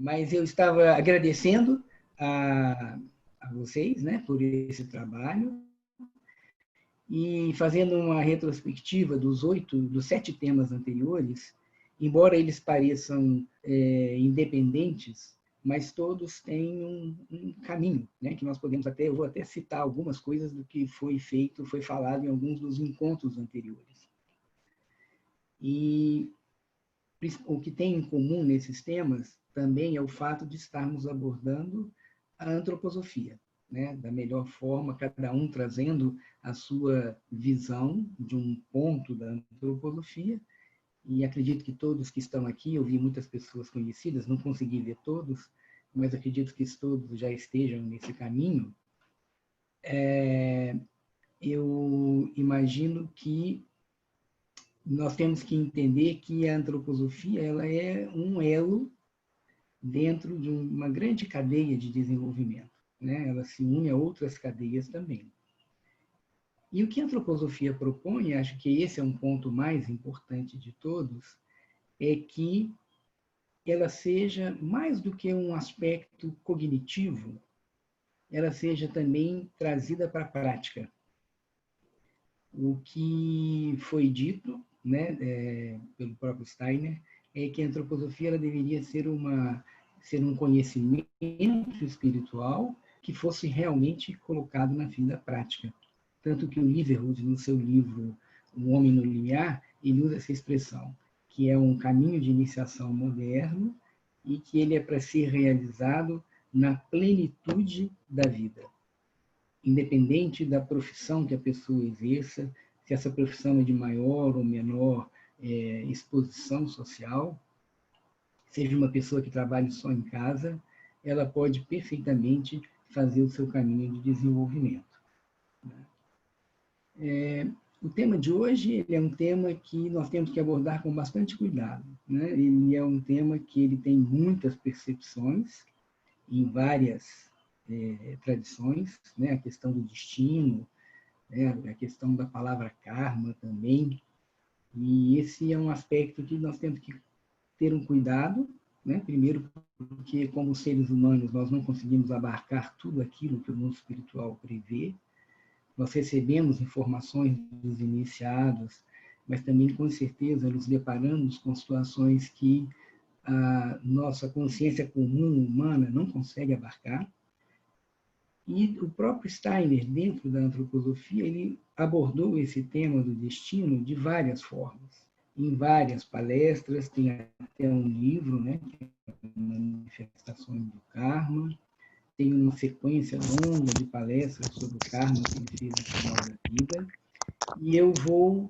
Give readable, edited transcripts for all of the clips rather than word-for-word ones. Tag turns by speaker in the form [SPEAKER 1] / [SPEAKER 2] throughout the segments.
[SPEAKER 1] Mas eu estava agradecendo a vocês, né, por esse trabalho e fazendo uma retrospectiva dos 7 temas anteriores, embora eles pareçam independentes, mas todos têm um caminho, né, que nós podemos eu vou até citar algumas coisas do que foi feito, foi falado em alguns dos encontros anteriores. E o que tem em comum nesses temas também é o fato de estarmos abordando a antroposofia, né? Da melhor forma, cada um trazendo a sua visão de um ponto da antroposofia, e acredito que todos que estão aqui, eu vi muitas pessoas conhecidas, não consegui ver todos, mas acredito que todos já estejam nesse caminho. Eu imagino que nós temos que entender que a antroposofia ela é um elo dentro de uma grande cadeia de desenvolvimento, né? Ela se une a outras cadeias também. E o que a antroposofia propõe, acho que esse é um ponto mais importante de todos, é que ela seja mais do que um aspecto cognitivo, ela seja também trazida para a prática. O que foi dito, né, pelo próprio Steiner, é que a antroposofia ela deveria ser um conhecimento espiritual que fosse realmente colocado na vida prática. Tanto que o Liverwood, no seu livro O Homem no Limiar, ele usa essa expressão, que é um caminho de iniciação moderno e que ele é para ser realizado na plenitude da vida, independente da profissão que a pessoa exerça, se essa profissão é de maior ou menor exposição social, seja uma pessoa que trabalhe só em casa, ela pode perfeitamente fazer o seu caminho de desenvolvimento. O tema de hoje ele é um tema que nós temos que abordar com bastante cuidado, né? Ele é um tema que ele tem muitas percepções em várias tradições, né? A questão do destino, né? A questão da palavra karma também, e esse é um aspecto que nós temos que ter um cuidado, né? Primeiro porque como seres humanos nós não conseguimos abarcar tudo aquilo que o mundo espiritual prevê. Nós recebemos informações dos iniciados, mas também, com certeza, nos deparamos com situações que a nossa consciência comum humana não consegue abarcar. E o próprio Steiner, dentro da antroposofia, ele abordou esse tema do destino de várias formas. Em várias palestras, tem até um livro, né, que é Manifestações do Karma, tem uma sequência longa de palestras sobre o karma que ele fez no final da vida, e eu vou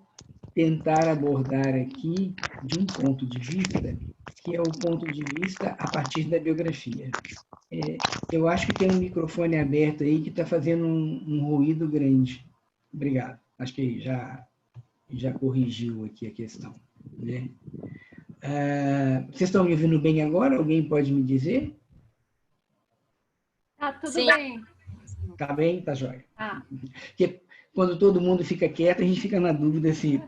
[SPEAKER 1] tentar abordar aqui de um ponto de vista, que é o ponto de vista a partir da biografia. Eu acho que tem um microfone aberto aí que está fazendo um ruído grande. Obrigado. Acho que já corrigiu aqui a questão, né? Vocês estão me ouvindo bem agora? Alguém pode me dizer?
[SPEAKER 2] Tá tudo bem.
[SPEAKER 1] Tá bem? Tá jóia. Porque quando todo mundo fica quieto, a gente fica na dúvida se...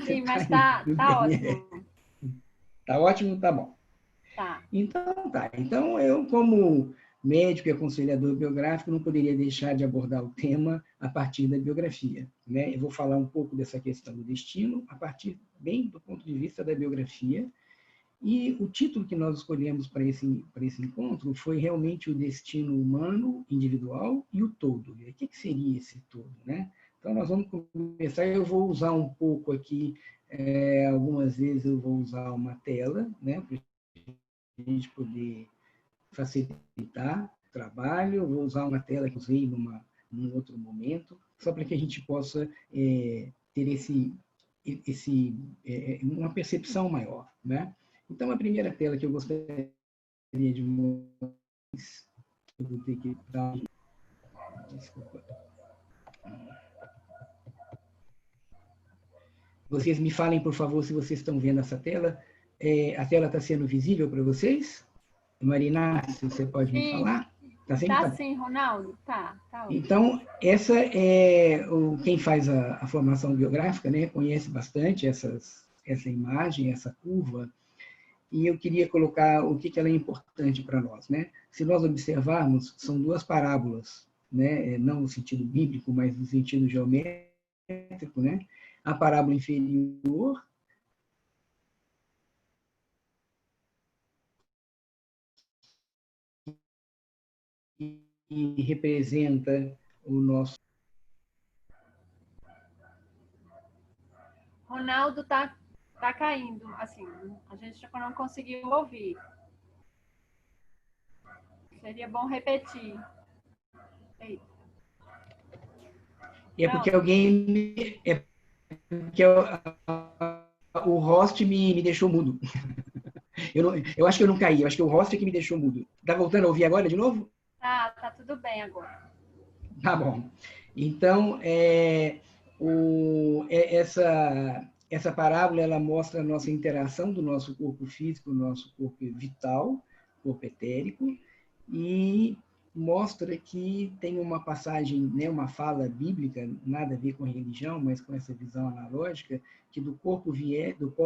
[SPEAKER 2] Sim, mas tá ótimo.
[SPEAKER 1] Tá ótimo? Tá bom.
[SPEAKER 2] Tá.
[SPEAKER 1] Então, tá. Então, eu, como médico e aconselhador biográfico, não poderia deixar de abordar o tema a partir da biografia, né? Eu vou falar um pouco dessa questão do destino a partir bem do ponto de vista da biografia. E o título que nós escolhemos para esse encontro foi realmente o destino humano, individual e o todo. E o que seria esse todo, né? Então, nós vamos começar. Eu vou usar um pouco aqui, algumas vezes eu vou usar uma tela, né, para a gente poder facilitar o trabalho. Eu vou usar uma tela que eu usei num outro momento, só para que a gente possa ter uma percepção maior, né? Então, a primeira tela que eu gostaria de mostrar, eu vou ter que dar... Desculpa. Vocês me falem, por favor, se vocês estão vendo essa tela. A tela está sendo visível para vocês? Marina, se você pode me falar?
[SPEAKER 2] Tá sim, Ronaldo. Tá.
[SPEAKER 1] Então, essa quem faz a formação biográfica, né, conhece bastante essa imagem, essa curva. e eu queria colocar o que ela é importante para nós, né? Se nós observarmos, são duas parábolas, né? Não no sentido bíblico, mas no sentido geométrico, né? A parábola inferior e representa o nosso.
[SPEAKER 2] Ronaldo tá caindo, assim, a gente não conseguiu ouvir. Seria bom repetir. Eita.
[SPEAKER 1] É porque alguém. É porque o host me deixou mudo. Eu acho que eu não caí, eu acho que o host é que me deixou mudo. Tá voltando a ouvir agora de novo?
[SPEAKER 2] Tá tudo bem agora.
[SPEAKER 1] Tá bom. Então, essa parábola ela mostra a nossa interação do nosso corpo físico, nosso corpo vital, corpo etérico, e mostra que tem uma passagem, né, uma fala bíblica, nada a ver com a religião, mas com essa visão analógica, que do pó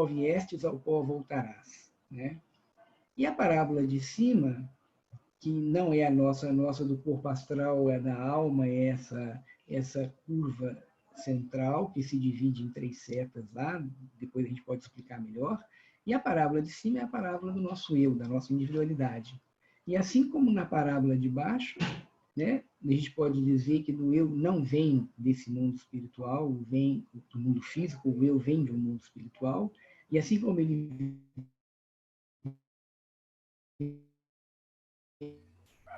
[SPEAKER 1] viestes, ao pó voltarás. Né? E a parábola de cima, que não é a nossa do corpo astral, é da alma, é essa curva central que se divide em 3 setas lá, depois a gente pode explicar melhor. E a parábola de cima é a parábola do nosso eu, da nossa individualidade. E assim como na parábola de baixo, né, a gente pode dizer que do eu não vem desse mundo espiritual, vem do mundo físico, o eu vem de um mundo espiritual, e assim como ele.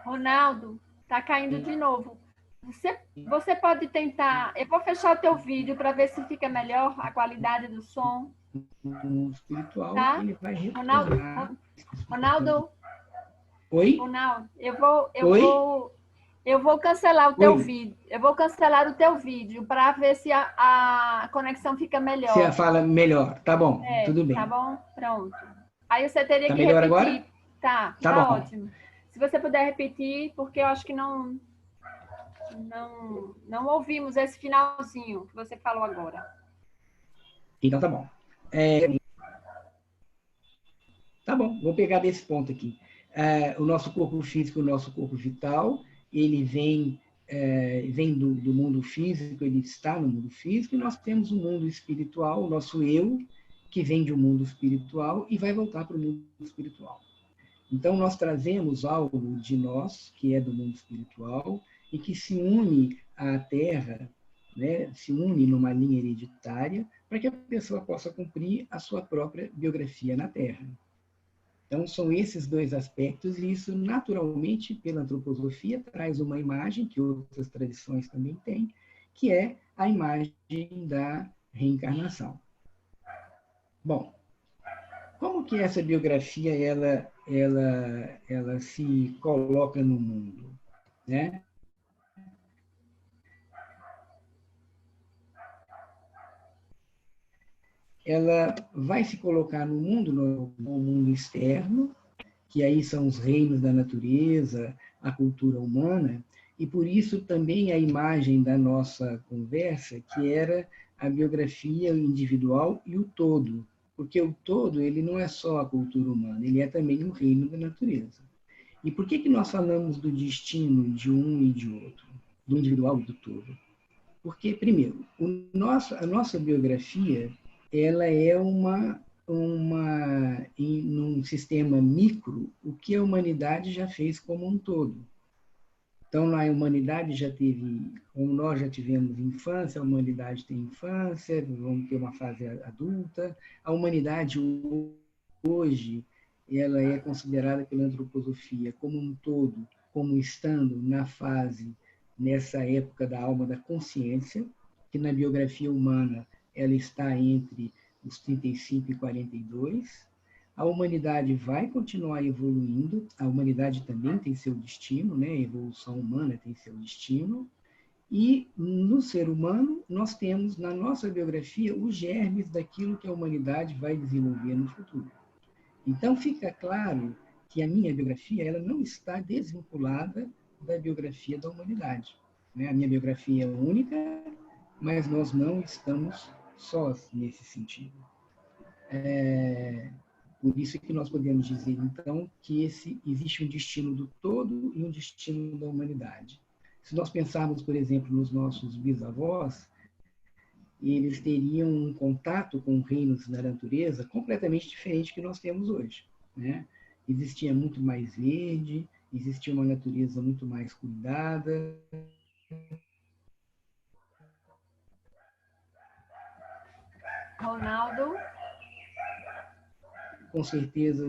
[SPEAKER 2] Ronaldo, tá caindo de novo. Você pode tentar. Eu vou fechar o teu vídeo para ver se fica melhor a qualidade do som.
[SPEAKER 1] No mundo espiritual,
[SPEAKER 2] Tá?
[SPEAKER 1] ele vai
[SPEAKER 2] Ronaldo,
[SPEAKER 1] retornar.
[SPEAKER 2] Ronaldo,
[SPEAKER 1] Oi?
[SPEAKER 2] Ronaldo,
[SPEAKER 1] Oi?
[SPEAKER 2] eu vou cancelar o teu
[SPEAKER 1] Oi?
[SPEAKER 2] vídeo. Eu vou cancelar o teu vídeo para ver se a conexão fica
[SPEAKER 1] Você
[SPEAKER 2] melhor.
[SPEAKER 1] fala melhor. Tá bom,
[SPEAKER 2] É,
[SPEAKER 1] tudo
[SPEAKER 2] tá
[SPEAKER 1] bem.
[SPEAKER 2] bom? Pronto. Aí você teria
[SPEAKER 1] Tá
[SPEAKER 2] que
[SPEAKER 1] melhor agora?
[SPEAKER 2] repetir. Tá,
[SPEAKER 1] Tá
[SPEAKER 2] tá
[SPEAKER 1] bom.
[SPEAKER 2] ótimo. Se você puder repetir, porque eu acho que não ouvimos esse finalzinho que você falou agora.
[SPEAKER 1] Então tá bom. Tá bom, vou pegar desse ponto aqui. O nosso corpo físico, o nosso corpo vital, ele vem do mundo físico, ele está no mundo físico, e nós temos um mundo espiritual, o nosso eu, que vem de um mundo espiritual e vai voltar para o mundo espiritual. Então, nós trazemos algo de nós, que é do mundo espiritual, e que se une à Terra, né, se une numa linha hereditária, para que a pessoa possa cumprir a sua própria biografia na Terra. Então, são esses dois aspectos, e isso, naturalmente, pela antroposofia, traz uma imagem, que outras tradições também têm, que é a imagem da reencarnação. Bom, como que essa biografia ela se coloca no mundo, né? Ela vai se colocar no mundo, no mundo externo, que aí são os reinos da natureza, a cultura humana, e por isso também a imagem da nossa conversa, que era a biografia individual e o todo, porque o todo ele não é só a cultura humana, ele é também o reino da natureza. E por que nós falamos do destino de um e de outro, do individual e do todo? Porque, primeiro, a nossa biografia ela é num sistema micro, o que a humanidade já fez como um todo. Então, a humanidade já teve, como nós já tivemos infância, a humanidade tem infância, vamos ter uma fase adulta. A humanidade hoje, ela é considerada pela antroposofia como um todo, como estando nessa época da alma da consciência, que na biografia humana ela está entre os 35 e 42. A humanidade vai continuar evoluindo, a humanidade também tem seu destino, né? A evolução humana tem seu destino, e no ser humano nós temos na nossa biografia os germes daquilo que a humanidade vai desenvolver no futuro. Então fica claro que a minha biografia ela não está desvinculada da biografia da humanidade. Né? A minha biografia é única, mas nós não estamos sós nesse sentido. Por isso que nós podemos dizer, então, que existe um destino do todo e um destino da humanidade. Se nós pensarmos, por exemplo, nos nossos bisavós, eles teriam um contato com reinos da natureza completamente diferente do que nós temos hoje, né? Existia muito mais verde, existia uma natureza muito mais cuidada.
[SPEAKER 2] Ronaldo?
[SPEAKER 1] Com certeza,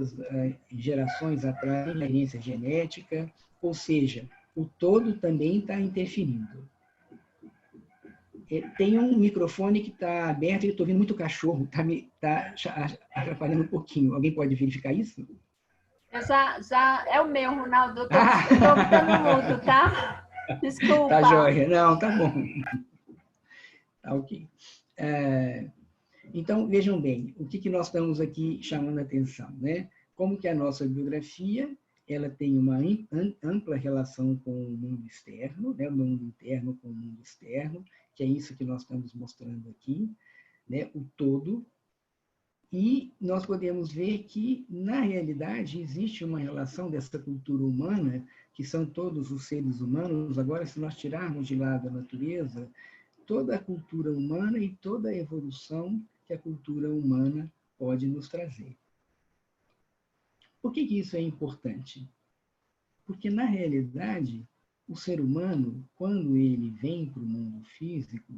[SPEAKER 1] gerações atrás, diferença genética, ou seja, o todo também está interferindo. Tem um microfone que está aberto e eu estou ouvindo muito cachorro, está atrapalhando um pouquinho. Alguém pode verificar isso?
[SPEAKER 2] É o meu, Ronaldo. Eu estou botando mudo, tá? Desculpa.
[SPEAKER 1] Tá joia. Não, tá bom. Tá ok. Então, vejam bem, o que nós estamos aqui chamando a atenção, né? Como que a nossa biografia, ela tem uma ampla relação com o mundo externo, né? O mundo interno com o mundo externo, que é isso que nós estamos mostrando aqui, né? O todo. E nós podemos ver que, na realidade, existe uma relação dessa cultura humana, que são todos os seres humanos. Agora, se nós tirarmos de lado a natureza, toda a cultura humana e toda a evolução que a cultura humana pode nos trazer. Por que isso é importante? Porque, na realidade, o ser humano, quando ele vem para o mundo físico,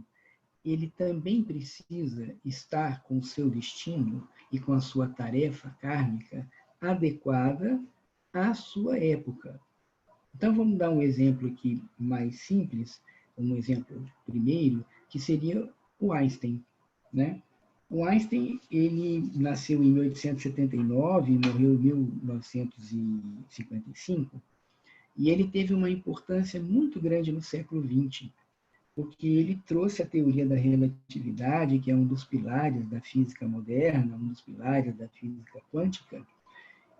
[SPEAKER 1] ele também precisa estar com o seu destino e com a sua tarefa kármica adequada à sua época. Então, vamos dar um exemplo aqui mais simples, um exemplo primeiro, que seria o Einstein, né? O Einstein, ele nasceu em 1879 e morreu em 1955, e ele teve uma importância muito grande no século XX, porque ele trouxe a teoria da relatividade, que é um dos pilares da física moderna, um dos pilares da física quântica,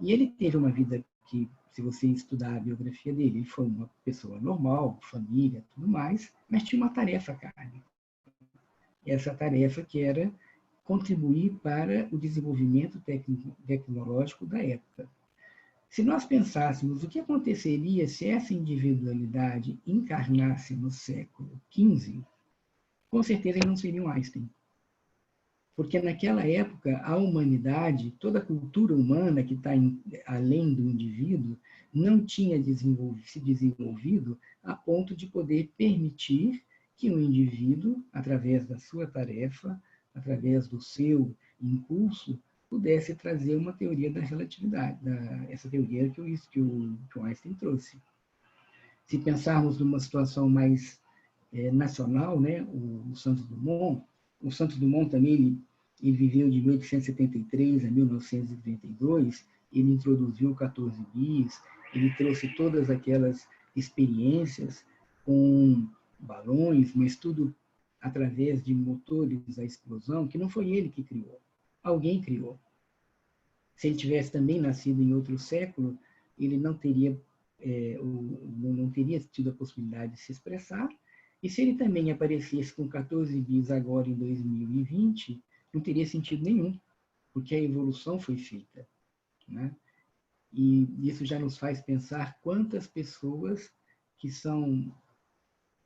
[SPEAKER 1] e ele teve uma vida que, se você estudar a biografia dele, ele foi uma pessoa normal, família, tudo mais, mas tinha uma tarefa kármica. Essa tarefa que era contribuir para o desenvolvimento tecnológico da época. Se nós pensássemos o que aconteceria se essa individualidade encarnasse no século XV, com certeza ele não seria um Einstein. Porque naquela época, a humanidade, toda a cultura humana que está além do indivíduo, não tinha se desenvolvido a ponto de poder permitir que o indivíduo, através da sua tarefa, através do seu impulso, pudesse trazer uma teoria da relatividade, essa teoria que o Einstein trouxe. Se pensarmos numa situação mais nacional, né, o Santos Dumont também, ele viveu de 1873 a 1932, ele introduziu 14 bis, ele trouxe todas aquelas experiências com balões, mas tudo através de motores à explosão, que não foi ele que criou, alguém criou. Se ele tivesse também nascido em outro século, ele não teria tido a possibilidade de se expressar, e se ele também aparecesse com 14 bis agora em 2020, não teria sentido nenhum, porque a evolução foi feita, né? E isso já nos faz pensar quantas pessoas que são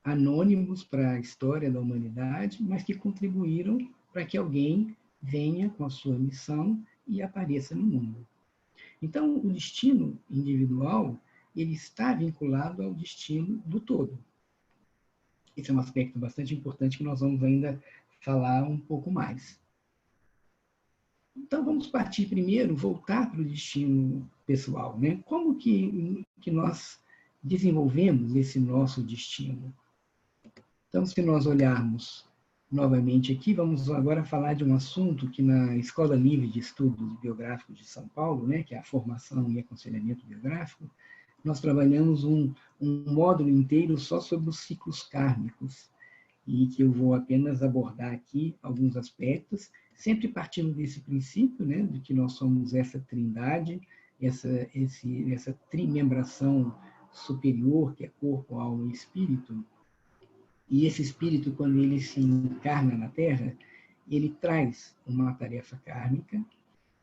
[SPEAKER 1] anônimos para a história da humanidade, mas que contribuíram para que alguém venha com a sua missão e apareça no mundo. Então, o destino individual, ele está vinculado ao destino do todo. Esse é um aspecto bastante importante que nós vamos ainda falar um pouco mais. Então, vamos partir primeiro, voltar para o destino pessoal, né? Como que nós desenvolvemos esse nosso destino? Então, se nós olharmos novamente aqui, vamos agora falar de um assunto que na Escola Livre de Estudos Biográficos de São Paulo, né, que é a formação e aconselhamento biográfico, nós trabalhamos um módulo inteiro só sobre os ciclos kármicos, e que eu vou apenas abordar aqui alguns aspectos, sempre partindo desse princípio, né, de que nós somos essa trindade, essa trimembração superior, que é corpo, alma e espírito. E esse espírito, quando ele se encarna na Terra, ele traz uma tarefa kármica,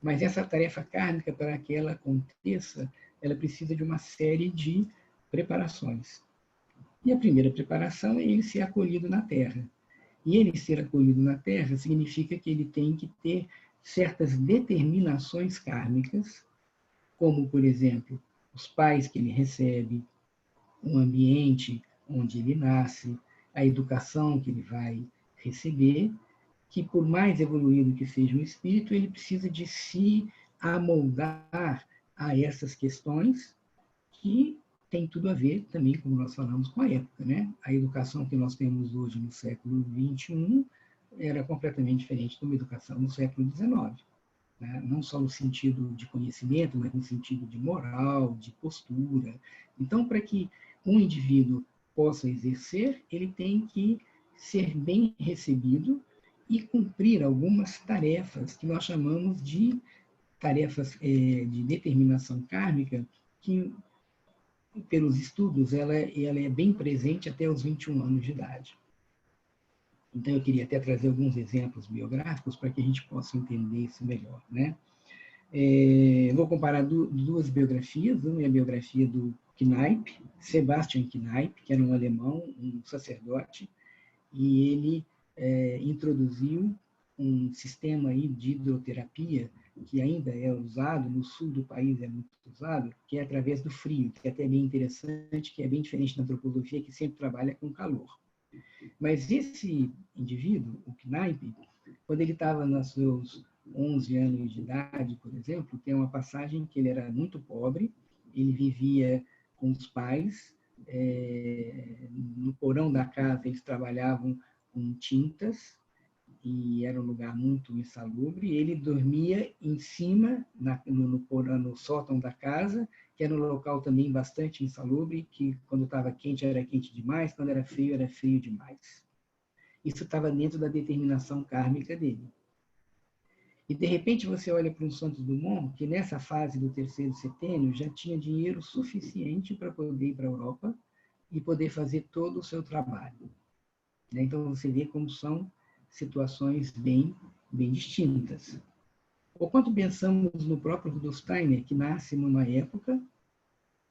[SPEAKER 1] Mas essa tarefa kármica, para que ela aconteça, ela precisa de uma série de preparações. E a primeira preparação é ele ser acolhido na Terra. E ele ser acolhido na Terra significa que ele tem que ter certas determinações kármicas, como, por exemplo, os pais que ele recebe, o ambiente onde ele nasce, a educação que ele vai receber, que por mais evoluído que seja o espírito, ele precisa de se amoldar a essas questões que tem tudo a ver também, como nós falamos, com a época, né? A educação que nós temos hoje no século XXI era completamente diferente de uma educação no século XIX, né? Não só no sentido de conhecimento, mas no sentido de moral, de postura. Então, para que um indivíduo possa exercer, ele tem que ser bem recebido e cumprir algumas tarefas que nós chamamos de tarefas de determinação kármica, que, pelos estudos, ela é bem presente até os 21 anos de idade. Então, eu queria até trazer alguns exemplos biográficos para que a gente possa entender isso melhor, né? Vou comparar duas biografias. Uma é a biografia do Kneipp, Sebastian Kneipp, que era um alemão, um sacerdote, e ele introduziu um sistema aí de hidroterapia que ainda é usado, no sul do país é muito usado, que é através do frio, que é até bem interessante, que é bem diferente da antropologia, que sempre trabalha com calor. Mas esse indivíduo, o Kneipp, quando ele estava nos seus 11 anos de idade, por exemplo, tem uma passagem que ele era muito pobre, ele vivia com os pais, no porão da casa eles trabalhavam com tintas, e era um lugar muito insalubre, e ele dormia em cima, no sótão da casa, que era um local também bastante insalubre, que quando estava quente era quente demais, quando era frio demais. Isso estava dentro da determinação kármica dele. E, de repente, você olha para um Santos Dumont, que nessa fase do terceiro setênio já tinha dinheiro suficiente para poder ir para a Europa e poder fazer todo o seu trabalho. Então, você vê como são situações bem distintas. Ou quando pensamos no próprio Rudolf Steiner, que nasce numa época,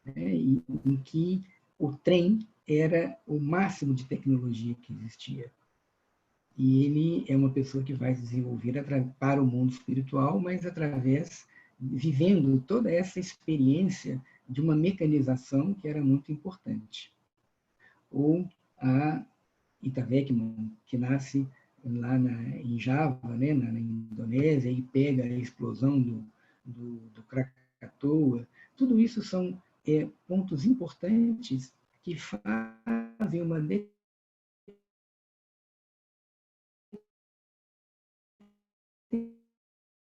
[SPEAKER 1] né, em que o trem era o máximo de tecnologia que existia. E ele é uma pessoa que vai se desenvolver para o mundo espiritual, mas vivendo toda essa experiência de uma mecanização que era muito importante. Ou a Ita Beckmann, que nasce lá em Java, né, na Indonésia, e pega a explosão do Krakatoa. Tudo isso são pontos importantes que fazem uma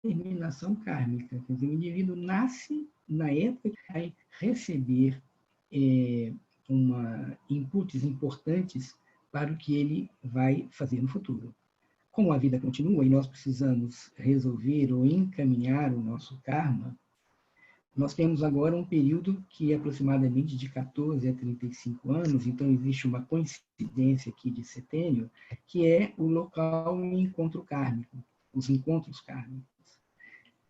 [SPEAKER 1] determinação kármica. Quer dizer, o indivíduo nasce na época que vai receber inputs importantes para o que ele vai fazer no futuro. Como a vida continua e nós precisamos resolver ou encaminhar o nosso karma, nós temos agora um período que é aproximadamente de 14 a 35 anos, então existe uma coincidência aqui de setênio, que é o local de encontro kármico, os encontros kármicos.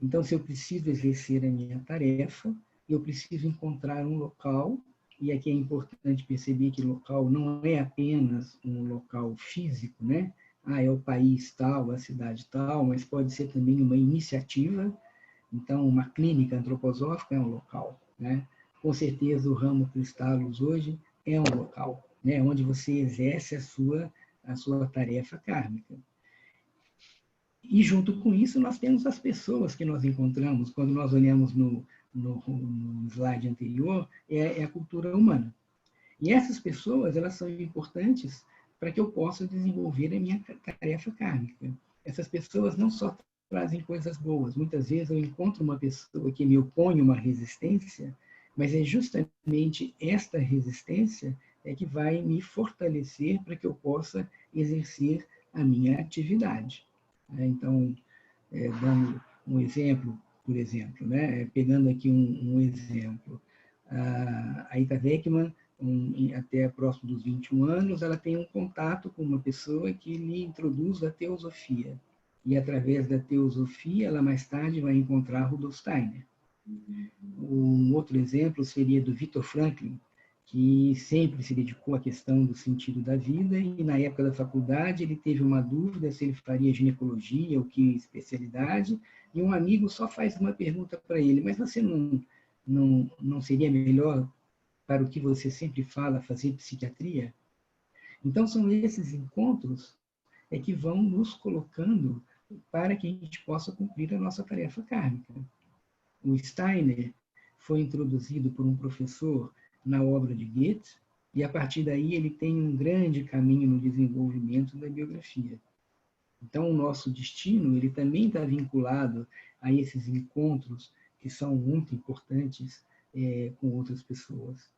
[SPEAKER 1] Então, se eu preciso exercer a minha tarefa, eu preciso encontrar um local, e aqui é importante perceber que local não é apenas um local físico, né? É o país tal, a cidade tal, mas pode ser também uma iniciativa. Então, uma clínica antroposófica é um local, né? Com certeza, o ramo Cristallos hoje é um local, né? Onde você exerce a sua tarefa kármica. E, junto com isso, nós temos as pessoas que nós encontramos, quando nós olhamos no slide anterior, é a cultura humana. E essas pessoas, elas são importantes para que eu possa desenvolver a minha tarefa kármica. Essas pessoas não só trazem coisas boas, muitas vezes eu encontro uma pessoa que me opõe uma resistência, mas é justamente esta resistência que vai me fortalecer para que eu possa exercer a minha atividade. Então, dando um exemplo, por exemplo, né? Pegando aqui um exemplo, a Ita Beckmann, até próximo dos 21 anos, ela tem um contato com uma pessoa que lhe introduz a teosofia. e através da teosofia ela mais tarde vai encontrar Rudolf Steiner. Um outro exemplo seria do Viktor Frankl, que sempre se dedicou à questão do sentido da vida, e na época da faculdade ele teve uma dúvida se ele faria ginecologia ou que especialidade, e um amigo só faz uma pergunta para ele: mas você não seria melhor, para o que você sempre fala, fazer psiquiatria? Então são esses encontros que vão nos colocando para que a gente possa cumprir a nossa tarefa kármica. O Steiner foi introduzido por um professor na obra de Goethe, e a partir daí ele tem um grande caminho no desenvolvimento da biografia. Então, o nosso destino ele também está vinculado a esses encontros que são muito importantes com outras pessoas.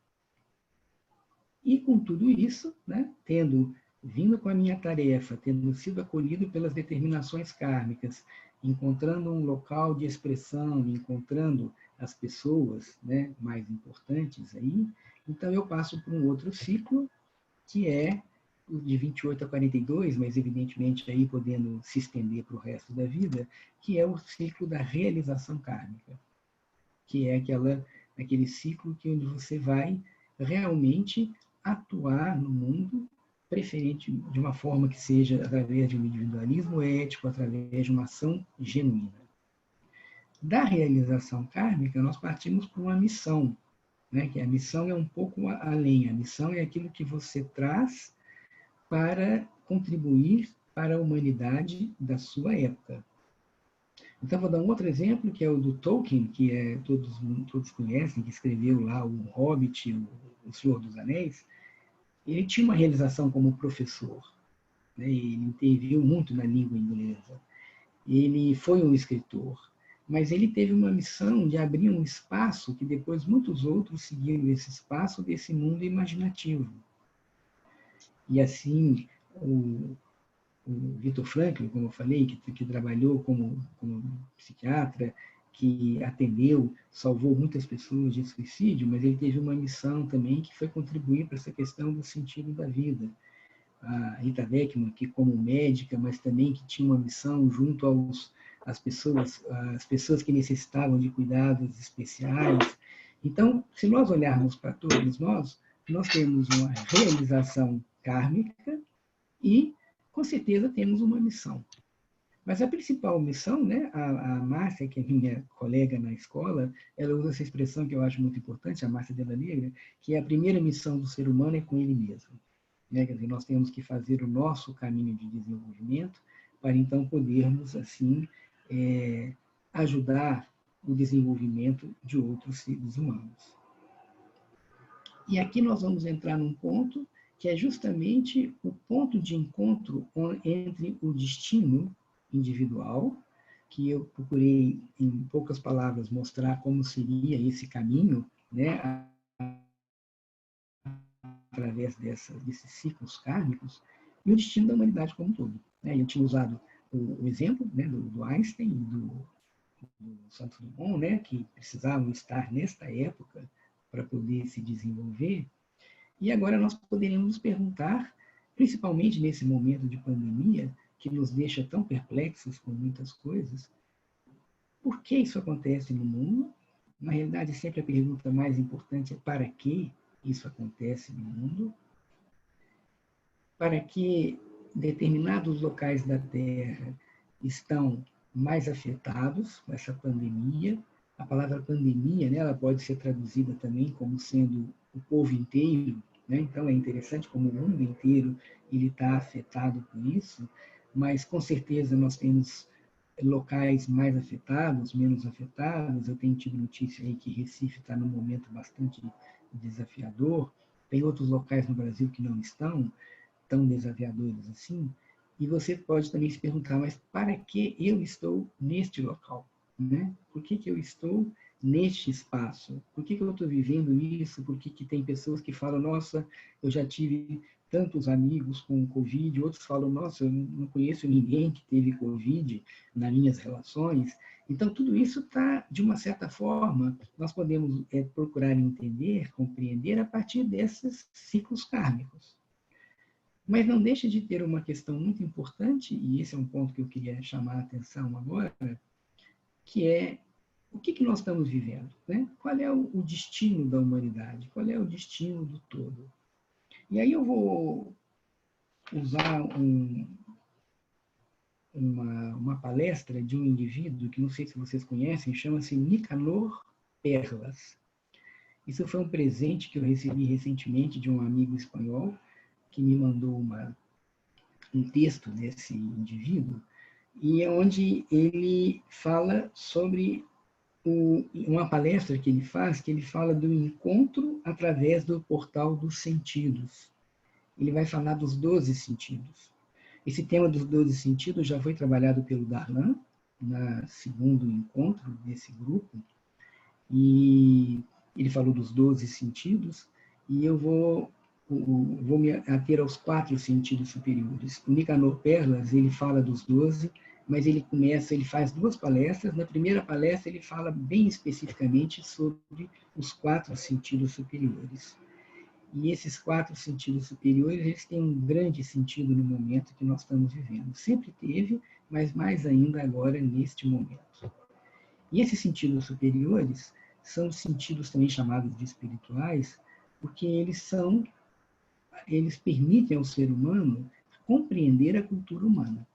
[SPEAKER 1] E com tudo isso, né, tendo vindo com a minha tarefa, tendo sido acolhido pelas determinações kármicas, encontrando um local de expressão, encontrando as pessoas, né, mais importantes aí, então eu passo por um outro ciclo, que é o de 28 a 42, mas evidentemente aí podendo se estender para o resto da vida, que é o ciclo da realização kármica, que é aquele ciclo que onde você vai realmente atuar no mundo, preferente de uma forma que seja através de um individualismo ético, através de uma ação genuína. Da realização kármica, nós partimos para uma missão, né? Que a missão é um pouco além. A missão é aquilo que você traz para contribuir para a humanidade da sua época. Então, vou dar um outro exemplo, que é o do Tolkien, que todos conhecem, que escreveu lá o Hobbit, o Senhor dos Anéis. Ele tinha uma realização como professor, né? Ele interviu muito na língua inglesa. Ele foi um escritor, mas ele teve uma missão de abrir um espaço que depois muitos outros seguiram esse espaço desse mundo imaginativo. E assim, o Viktor Frankl, como eu falei, que trabalhou como psiquiatra, que atendeu, salvou muitas pessoas de suicídio, mas ele teve uma missão também que foi contribuir para essa questão do sentido da vida. A Rita Beckmann, que como médica, mas também que tinha uma missão junto às pessoas que necessitavam de cuidados especiais. Então, se nós olharmos para todos nós temos uma realização kármica e, com certeza, temos uma missão. Mas a principal missão, né, a Márcia, que é minha colega na escola, ela usa essa expressão que eu acho muito importante, a Márcia Della Negra, que é a primeira missão do ser humano é com ele mesmo. Né? Quer dizer, nós temos que fazer o nosso caminho de desenvolvimento para, então, podermos, assim, ajudar o desenvolvimento de outros seres humanos. E aqui nós vamos entrar num ponto que é justamente o ponto de encontro entre o destino individual, que eu procurei, em poucas palavras, mostrar como seria esse caminho, né, através desses ciclos kármicos, e o destino da humanidade como um todo. Né? Eu tinha usado o exemplo, né, do Einstein e do Santos Dumont, né, que precisavam estar nesta época para poder se desenvolver. E agora nós poderíamos nos perguntar, principalmente nesse momento de pandemia, que nos deixa tão perplexos com muitas coisas, por que isso acontece no mundo? Na realidade, sempre a pergunta mais importante é para que isso acontece no mundo? Para que determinados locais da Terra estão mais afetados com essa pandemia? A palavra pandemia, né, ela pode ser traduzida também como sendo o povo inteiro, né? Então é interessante como o mundo inteiro ele está afetado por isso, mas com certeza nós temos locais mais afetados, menos afetados. Eu tenho tido notícia aí que Recife está num momento bastante desafiador, tem outros locais no Brasil que não estão tão desafiadores assim, e você pode também se perguntar, mas para que eu estou neste local? Né? Por que eu estou neste espaço? Por que eu estou vivendo isso? Por que tem pessoas que falam, nossa, eu já tive tantos amigos com Covid, outros falam, nossa, eu não conheço ninguém que teve Covid nas minhas relações. Então, tudo isso está, de uma certa forma, nós podemos procurar entender, compreender a partir desses ciclos kármicos. Mas não deixa de ter uma questão muito importante, e esse é um ponto que eu queria chamar a atenção agora, que é o que nós estamos vivendo, né? Qual é o destino da humanidade? Qual é o destino do todo? E aí eu vou usar uma palestra de um indivíduo que não sei se vocês conhecem, chama-se Nicanor Perlas. Isso foi um presente que eu recebi recentemente de um amigo espanhol que me mandou um texto desse indivíduo, e é onde ele fala sobre uma palestra que ele fala do encontro através do portal dos sentidos. Ele vai falar dos 12 sentidos. Esse tema dos 12 sentidos já foi trabalhado pelo Darlan, no segundo encontro desse grupo, e ele falou dos 12 sentidos, e eu vou me ater aos 4 sentidos superiores. O Nicanor Perlas, ele fala dos 12, mas ele faz 2 palestras. Na primeira palestra, ele fala bem especificamente sobre os 4 sentidos superiores. E esses 4 sentidos superiores, eles têm um grande sentido no momento que nós estamos vivendo. Sempre teve, mas mais ainda agora, neste momento. E esses sentidos superiores são sentidos também chamados de espirituais, porque eles permitem ao ser humano compreender a cultura humana.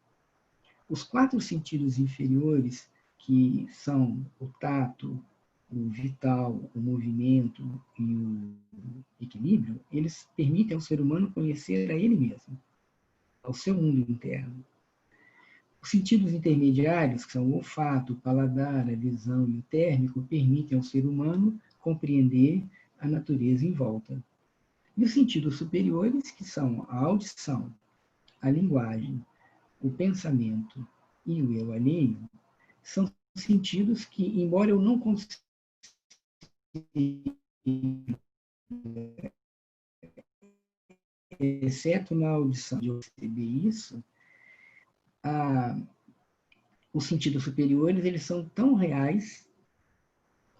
[SPEAKER 1] Os 4 sentidos inferiores, que são o tato, o vital, o movimento e o equilíbrio, eles permitem ao ser humano conhecer a ele mesmo, ao seu mundo interno. Os sentidos intermediários, que são o olfato, o paladar, a visão e o térmico, permitem ao ser humano compreender a natureza em volta. E os sentidos superiores, que são a audição, a linguagem, o pensamento e o eu alheio, são sentidos que, embora eu não consiga, exceto na audição de eu perceber isso, os sentidos superiores, eles são tão reais,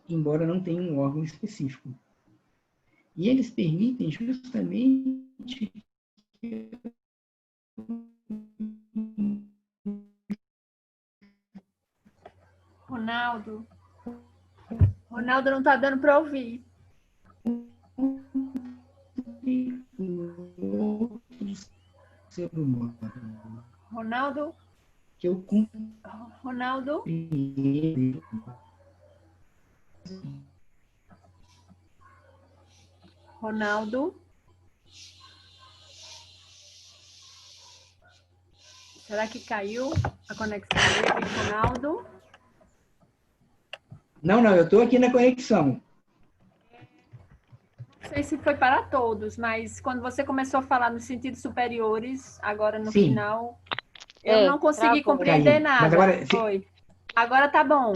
[SPEAKER 1] embora não tenham um órgão específico. E eles permitem justamente
[SPEAKER 2] Ronaldo não está dando para ouvir.
[SPEAKER 1] Ser humano.
[SPEAKER 2] Ronaldo?
[SPEAKER 1] Que eu
[SPEAKER 2] Ronaldo? Ronaldo? Será que caiu a conexão dele, Ronaldo?
[SPEAKER 1] Não, eu estou aqui na conexão.
[SPEAKER 2] Não sei se foi para todos, mas quando você começou a falar nos sentidos superiores, agora no
[SPEAKER 1] Sim.
[SPEAKER 2] Final, eu não consegui compreender nada.
[SPEAKER 1] Mas agora,
[SPEAKER 2] foi. Agora tá bom.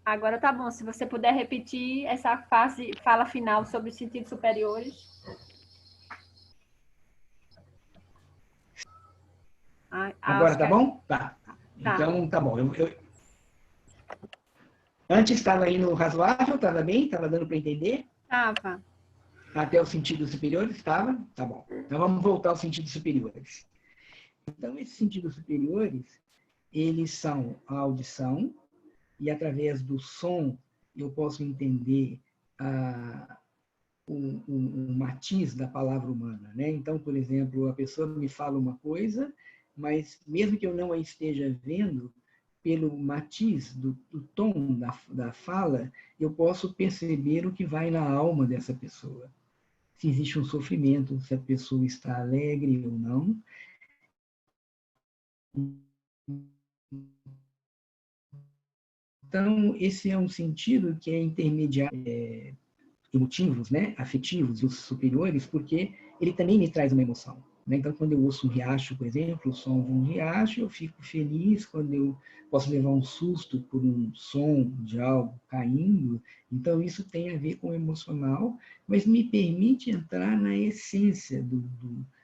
[SPEAKER 2] Agora tá bom. Se você puder repetir essa fala final sobre os sentidos superiores.
[SPEAKER 1] Agora tá bom? Tá. Então, tá bom. Antes estava indo razoável, estava bem? Estava dando para entender?
[SPEAKER 2] Estava.
[SPEAKER 1] Até os sentidos superiores? Estava? Tá bom. Então, vamos voltar aos sentidos superiores. Então, esses sentidos superiores, eles são a audição, e através do som eu posso entender o matiz da palavra humana, né? Então, por exemplo, a pessoa me fala uma coisa, mas mesmo que eu não a esteja vendo, pelo matiz do tom da fala, eu posso perceber o que vai na alma dessa pessoa. Se existe um sofrimento, se a pessoa está alegre ou não. Então, esse é um sentido que é intermediário, emotivos, né, afetivos e os superiores, porque ele também me traz uma emoção. Né? Então, quando eu ouço um riacho, por exemplo, o som de um riacho, eu fico feliz. Quando eu posso levar um susto por um som de algo caindo, então isso tem a ver com o emocional, mas me permite entrar na essência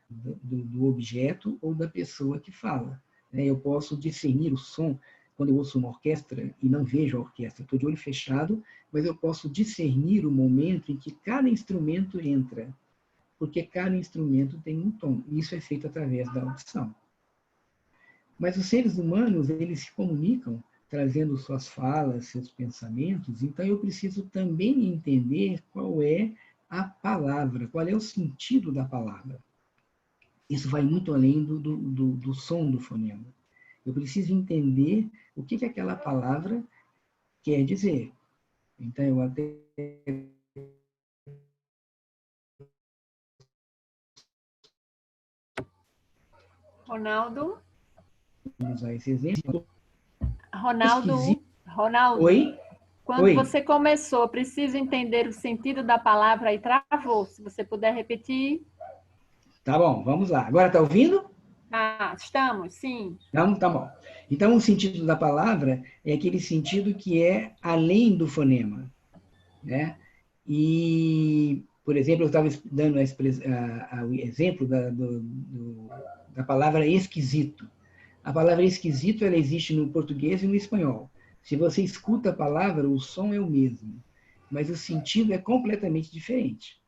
[SPEAKER 1] do objeto ou da pessoa que fala. Né? Eu posso discernir o som. Quando eu ouço uma orquestra e não vejo a orquestra, estou de olho fechado, mas eu posso discernir o momento em que cada instrumento entra. porque cada instrumento tem um tom. Isso é feito através da audição. Mas os seres humanos, eles se comunicam trazendo suas falas, seus pensamentos, então eu preciso também entender qual é a palavra, qual é o sentido da palavra. Isso vai muito além do som do fonema. Eu preciso entender o que aquela palavra quer dizer. Então, eu até
[SPEAKER 2] Ronaldo?
[SPEAKER 1] vamos usar esse exemplo.
[SPEAKER 2] Ronaldo,
[SPEAKER 1] Oi?
[SPEAKER 2] quando você começou, preciso entender o sentido da palavra e travou. Se você puder repetir.
[SPEAKER 1] Tá bom, vamos lá. Agora está ouvindo?
[SPEAKER 2] Ah, estamos, sim.
[SPEAKER 1] Não? Tá bom. Então, o sentido da palavra é aquele sentido que é além do fonema, né? E, por exemplo, eu estava dando o exemplo da palavra esquisito. A palavra esquisito, ela existe no português e no espanhol. Se você escuta a palavra, o som é o mesmo, mas o sentido é completamente diferente.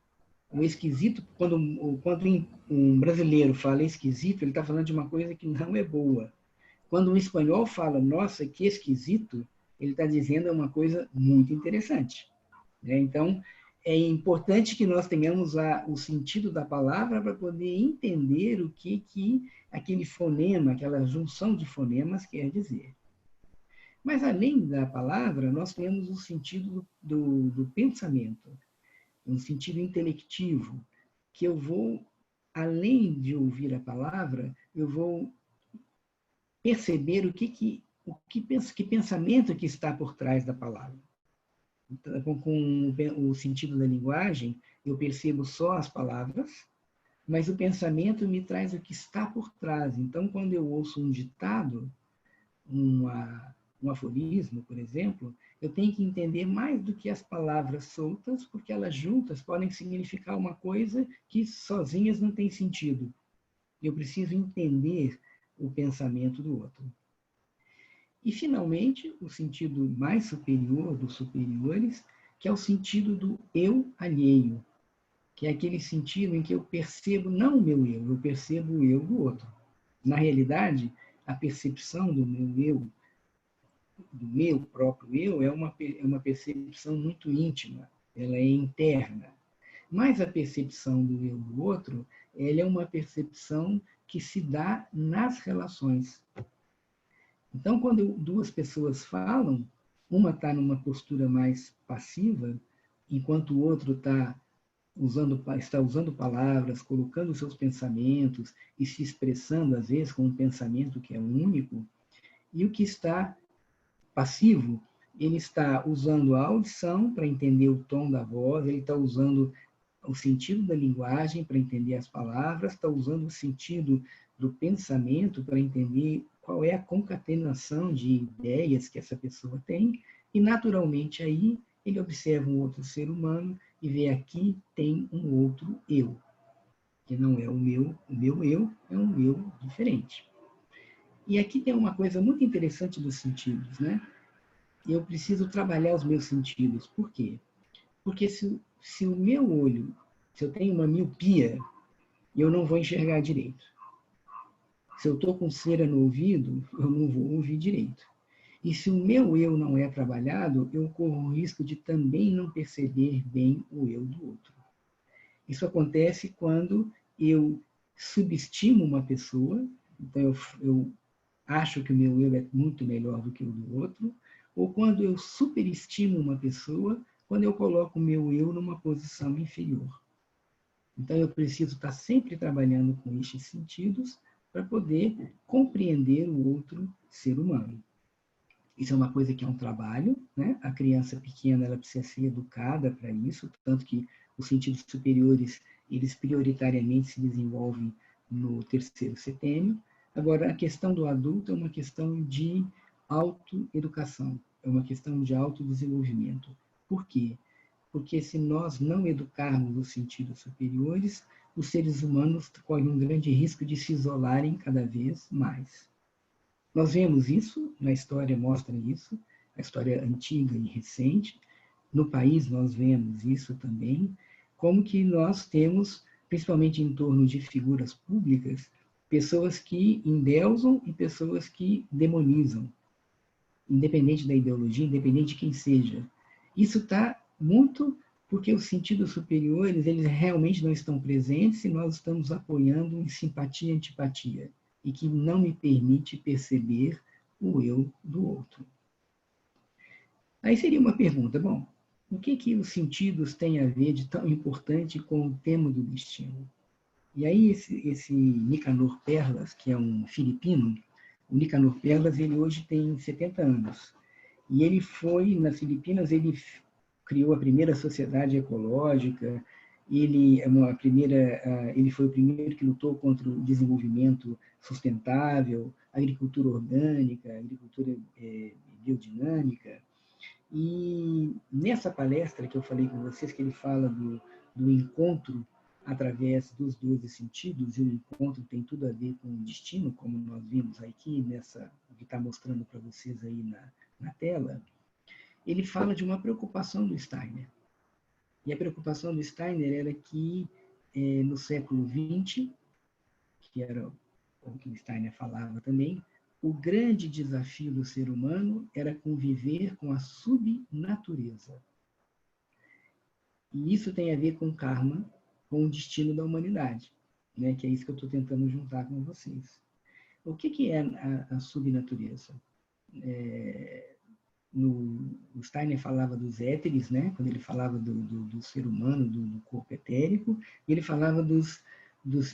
[SPEAKER 1] O esquisito, quando um brasileiro fala esquisito, ele está falando de uma coisa que não é boa. Quando um espanhol fala, nossa, que esquisito, ele está dizendo uma coisa muito interessante. Né? Então, é importante que nós tenhamos o sentido da palavra para poder entender o que aquele fonema, aquela junção de fonemas quer dizer. Mas, além da palavra, nós temos o sentido do pensamento, um sentido intelectivo, que eu vou, além de ouvir a palavra, eu vou perceber que pensamento que está por trás da palavra. Então, com o sentido da linguagem, eu percebo só as palavras, mas o pensamento me traz o que está por trás. Então, quando eu ouço um ditado, um aforismo, por exemplo, eu tenho que entender mais do que as palavras soltas, porque elas juntas podem significar uma coisa que sozinhas não tem sentido. Eu preciso entender o pensamento do outro. E, finalmente, o sentido mais superior dos superiores, que é o sentido do eu alheio, que é aquele sentido em que eu percebo não o meu eu percebo o eu do outro. Na realidade, a percepção do meu próprio eu, é uma percepção muito íntima, ela é interna. Mas a percepção do eu do outro, ela é uma percepção que se dá nas relações. Então, quando duas pessoas falam, uma está numa postura mais passiva, enquanto o outro está usando palavras, colocando seus pensamentos e se expressando, às vezes, com um pensamento que é único, e o que está passivo, ele está usando a audição para entender o tom da voz, ele está usando o sentido da linguagem para entender as palavras, está usando o sentido do pensamento para entender qual é a concatenação de ideias que essa pessoa tem, e naturalmente aí ele observa um outro ser humano e vê aqui tem um outro eu, que não é o meu eu é um eu diferente. E aqui tem uma coisa muito interessante dos sentidos, né? Eu preciso trabalhar os meus sentidos. Por quê? Porque se o meu olho, se eu tenho uma miopia, eu não vou enxergar direito. Se eu estou com cera no ouvido, eu não vou ouvir direito. E se o meu eu não é trabalhado, eu corro o risco de também não perceber bem o eu do outro. Isso acontece quando eu subestimo uma pessoa, então eu acho que o meu eu é muito melhor do que o do outro, ou quando eu superestimo uma pessoa, quando eu coloco o meu eu numa posição inferior. Então, eu preciso estar sempre trabalhando com estes sentidos para poder compreender o outro ser humano. Isso é uma coisa que é um trabalho, né? A criança pequena, ela precisa ser educada para isso, tanto que os sentidos superiores, eles prioritariamente se desenvolvem no terceiro setênio. Agora, a questão do adulto é uma questão de autoeducação, é uma questão de autodesenvolvimento. Por quê? Porque se nós não educarmos os sentidos superiores, os seres humanos correm um grande risco de se isolarem cada vez mais. Nós vemos isso, na história mostra isso, a história antiga e recente. No país nós vemos isso também, como que nós temos principalmente em torno de figuras públicas, pessoas que endeusam e pessoas que demonizam, independente da ideologia, independente de quem seja. Isso está muito porque os sentidos superiores, eles realmente não estão presentes e nós estamos apoiando em simpatia e antipatia, e que não me permite perceber o eu do outro. Aí seria uma pergunta, bom, o que os sentidos têm a ver de tão importante com o tema do destino? E aí esse Nicanor Perlas, que é um filipino, o Nicanor Perlas, ele hoje tem 70 anos. E ele foi, nas Filipinas, ele criou a primeira sociedade ecológica, ele foi o primeiro que lutou contra o desenvolvimento sustentável, agricultura orgânica, agricultura biodinâmica. E nessa palestra que eu falei com vocês, que ele fala do encontro através dos 12 sentidos, e o encontro tem tudo a ver com o destino, como nós vimos aqui, que está mostrando para vocês aí na tela, ele fala de uma preocupação do Steiner. E a preocupação do Steiner era que, no século XX, que era o que o Steiner falava também, o grande desafio do ser humano era conviver com a subnatureza. E isso tem a ver com karma, com o destino da humanidade, né? Que é isso que eu estou tentando juntar com vocês. O que é a subnatureza? O Steiner falava dos éteres, né? Quando ele falava do ser humano, do corpo etérico, e ele falava dos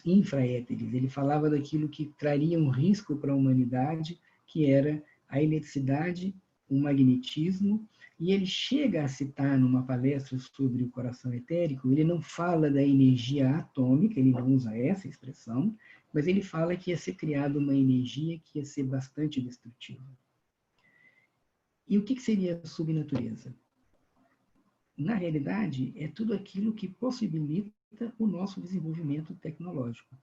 [SPEAKER 1] infraéteres, ele falava daquilo que traria um risco para a humanidade, que era a eletricidade, o magnetismo, e ele chega a citar numa palestra sobre o coração etérico, ele não fala da energia atômica, ele não usa essa expressão, mas ele fala que ia ser criada uma energia que ia ser bastante destrutiva. E o que seria a subnatureza? Na realidade, é tudo aquilo que possibilita o nosso desenvolvimento tecnológico.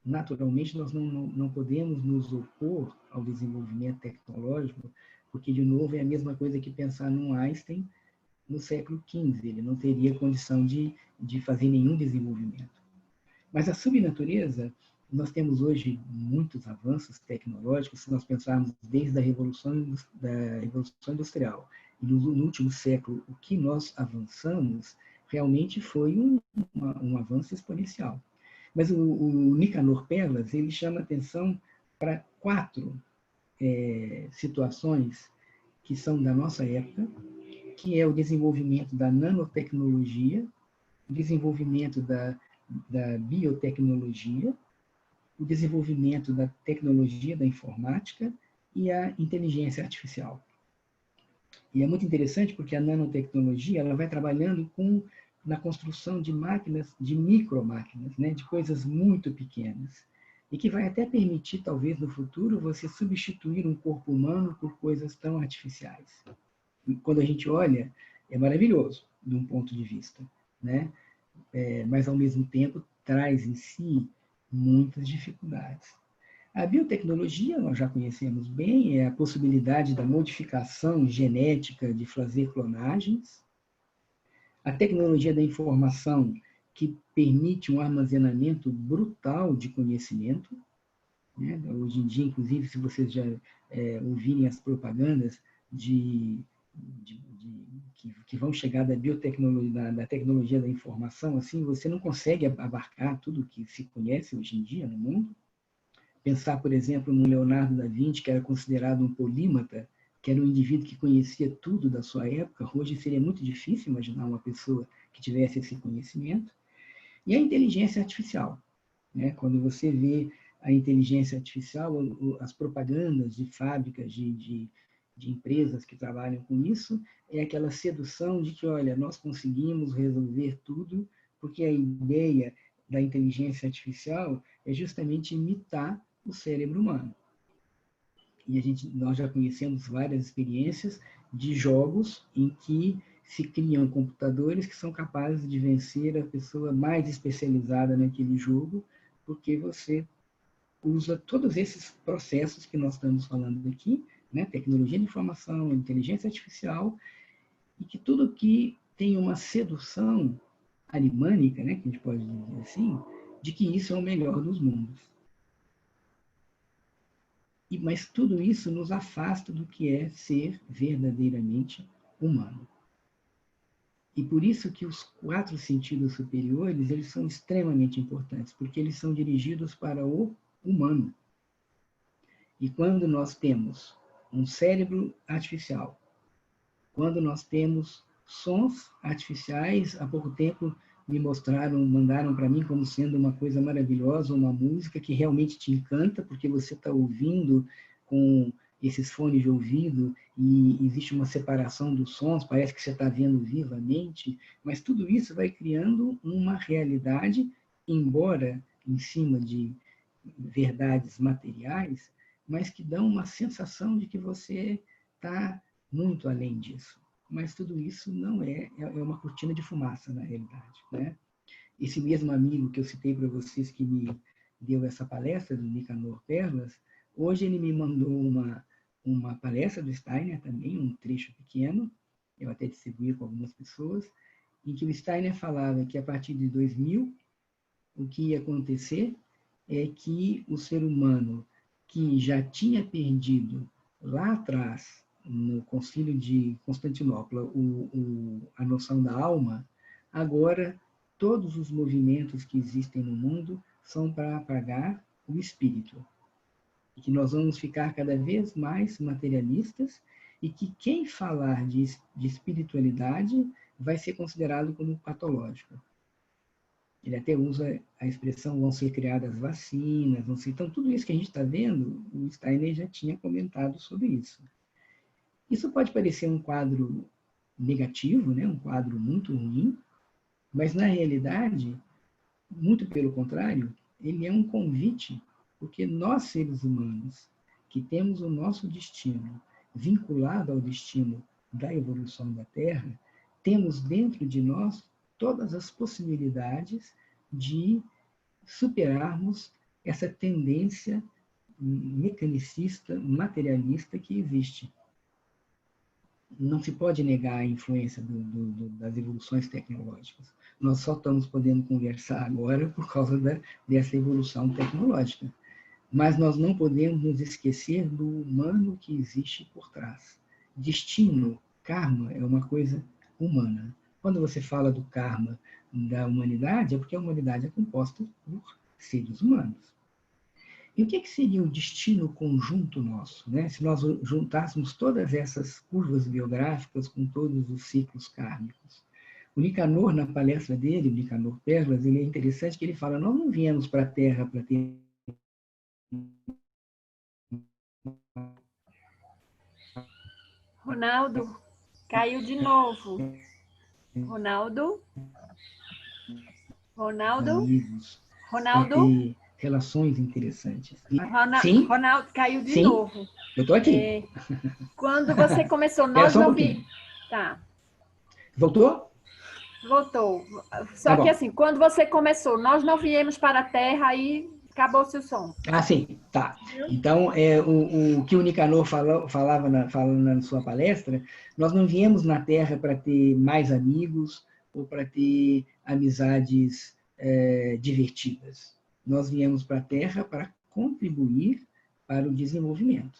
[SPEAKER 1] Naturalmente, nós não podemos nos opor ao desenvolvimento tecnológico, porque, de novo, é a mesma coisa que pensar num Einstein no século XV. Ele não teria condição de fazer nenhum desenvolvimento. Mas a subnatureza, nós temos hoje muitos avanços tecnológicos, se nós pensarmos desde a Revolução Industrial. E no último século, o que nós avançamos realmente foi um avanço exponencial. Mas o Nicanor Perlas, ele chama atenção para 4 situações que são da nossa época, que é o desenvolvimento da nanotecnologia, o desenvolvimento da biotecnologia, o desenvolvimento da tecnologia da informática e a inteligência artificial. E é muito interessante porque a nanotecnologia ela vai trabalhando na construção de máquinas, de micromáquinas, né, de coisas muito pequenas, e que vai até permitir, talvez, no futuro, você substituir um corpo humano por coisas tão artificiais. E quando a gente olha, é maravilhoso, de um ponto de vista, né? Mas, ao mesmo tempo, traz em si muitas dificuldades. A biotecnologia, nós já conhecemos bem, é a possibilidade da modificação genética de fazer clonagens. A tecnologia da informação, que permite um armazenamento brutal de conhecimento. Né? Hoje em dia, inclusive, se vocês já ouvirem as propagandas que vão chegar da biotecnologia, da tecnologia da informação, assim, você não consegue abarcar tudo que se conhece hoje em dia no mundo. Pensar, por exemplo, no Leonardo da Vinci, que era considerado um polímata, que era um indivíduo que conhecia tudo da sua época. Hoje seria muito difícil imaginar uma pessoa que tivesse esse conhecimento. E a inteligência artificial, né? Quando você vê a inteligência artificial, as propagandas de fábricas, de empresas que trabalham com isso, é aquela sedução de que, olha, nós conseguimos resolver tudo, porque a ideia da inteligência artificial é justamente imitar o cérebro humano. E nós já conhecemos várias experiências de jogos em que se criam computadores que são capazes de vencer a pessoa mais especializada naquele jogo, porque você usa todos esses processos que nós estamos falando aqui, né? Tecnologia de informação, inteligência artificial, e que tudo que tem uma sedução arimânica, né, que a gente pode dizer assim, de que isso é o melhor dos mundos. Mas tudo isso nos afasta do que é ser verdadeiramente humano. E por isso que os 4 sentidos superiores, eles são extremamente importantes, porque eles são dirigidos para o humano. E quando nós temos um cérebro artificial, quando nós temos sons artificiais, há pouco tempo me mandaram para mim como sendo uma coisa maravilhosa, uma música que realmente te encanta, porque você está ouvindo com esses fones de ouvido e existe uma separação dos sons, parece que você está vendo vivamente, mas tudo isso vai criando uma realidade, embora em cima de verdades materiais, mas que dão uma sensação de que você está muito além disso. Mas tudo isso não é uma cortina de fumaça, na realidade, né? Esse mesmo amigo que eu citei para vocês, que me deu essa palestra, do Nicanor Perlas, hoje ele me mandou uma palestra do Steiner também, um trecho pequeno, eu até distribuí com algumas pessoas, em que o Steiner falava que a partir de 2000, o que ia acontecer é que o ser humano, que já tinha perdido lá atrás, no Concílio de Constantinopla, a noção da alma, agora todos os movimentos que existem no mundo são para apagar o espírito. E que nós vamos ficar cada vez mais materialistas e que quem falar de espiritualidade vai ser considerado como patológico. Ele até usa a expressão vão ser criadas vacinas, vão ser... Então, tudo isso que a gente está vendo, o Steiner já tinha comentado sobre isso. Isso pode parecer um quadro negativo, né? Um quadro muito ruim, mas, na realidade, muito pelo contrário, ele é um convite, porque nós, seres humanos, que temos o nosso destino vinculado ao destino da evolução da Terra, temos dentro de nós todas as possibilidades de superarmos essa tendência mecanicista, materialista que existe. Não se pode negar a influência das evoluções tecnológicas. Nós só estamos podendo conversar agora por causa dessa evolução tecnológica. Mas nós não podemos nos esquecer do humano que existe por trás. Destino, karma, é uma coisa humana. Quando você fala do karma da humanidade, é porque a humanidade é composta por seres humanos. E o que seria o destino conjunto nosso, né? Se nós juntássemos todas essas curvas biográficas com todos os ciclos kármicos? O Nicanor, na palestra dele, o Nicanor Perlas, ele é interessante que ele fala, nós não viemos para a Terra para ter...
[SPEAKER 2] Ronaldo, caiu de novo. Ronaldo?
[SPEAKER 1] amigos, para
[SPEAKER 2] Ronaldo?
[SPEAKER 1] ter relações interessantes.
[SPEAKER 2] Sim? Ronaldo, caiu de novo.
[SPEAKER 1] Eu estou aqui.
[SPEAKER 2] Quando você começou, nós não vimos... Tá.
[SPEAKER 1] Voltou?
[SPEAKER 2] Voltou. Só que assim, quando você começou, nós não viemos para a Terra, aí acabou-se o som.
[SPEAKER 1] Ah, sim, tá. Então, o que o Nicanor falava na sua palestra, nós não viemos na Terra para ter mais amigos ou para ter amizades divertidas. Nós viemos para a Terra para contribuir para o desenvolvimento.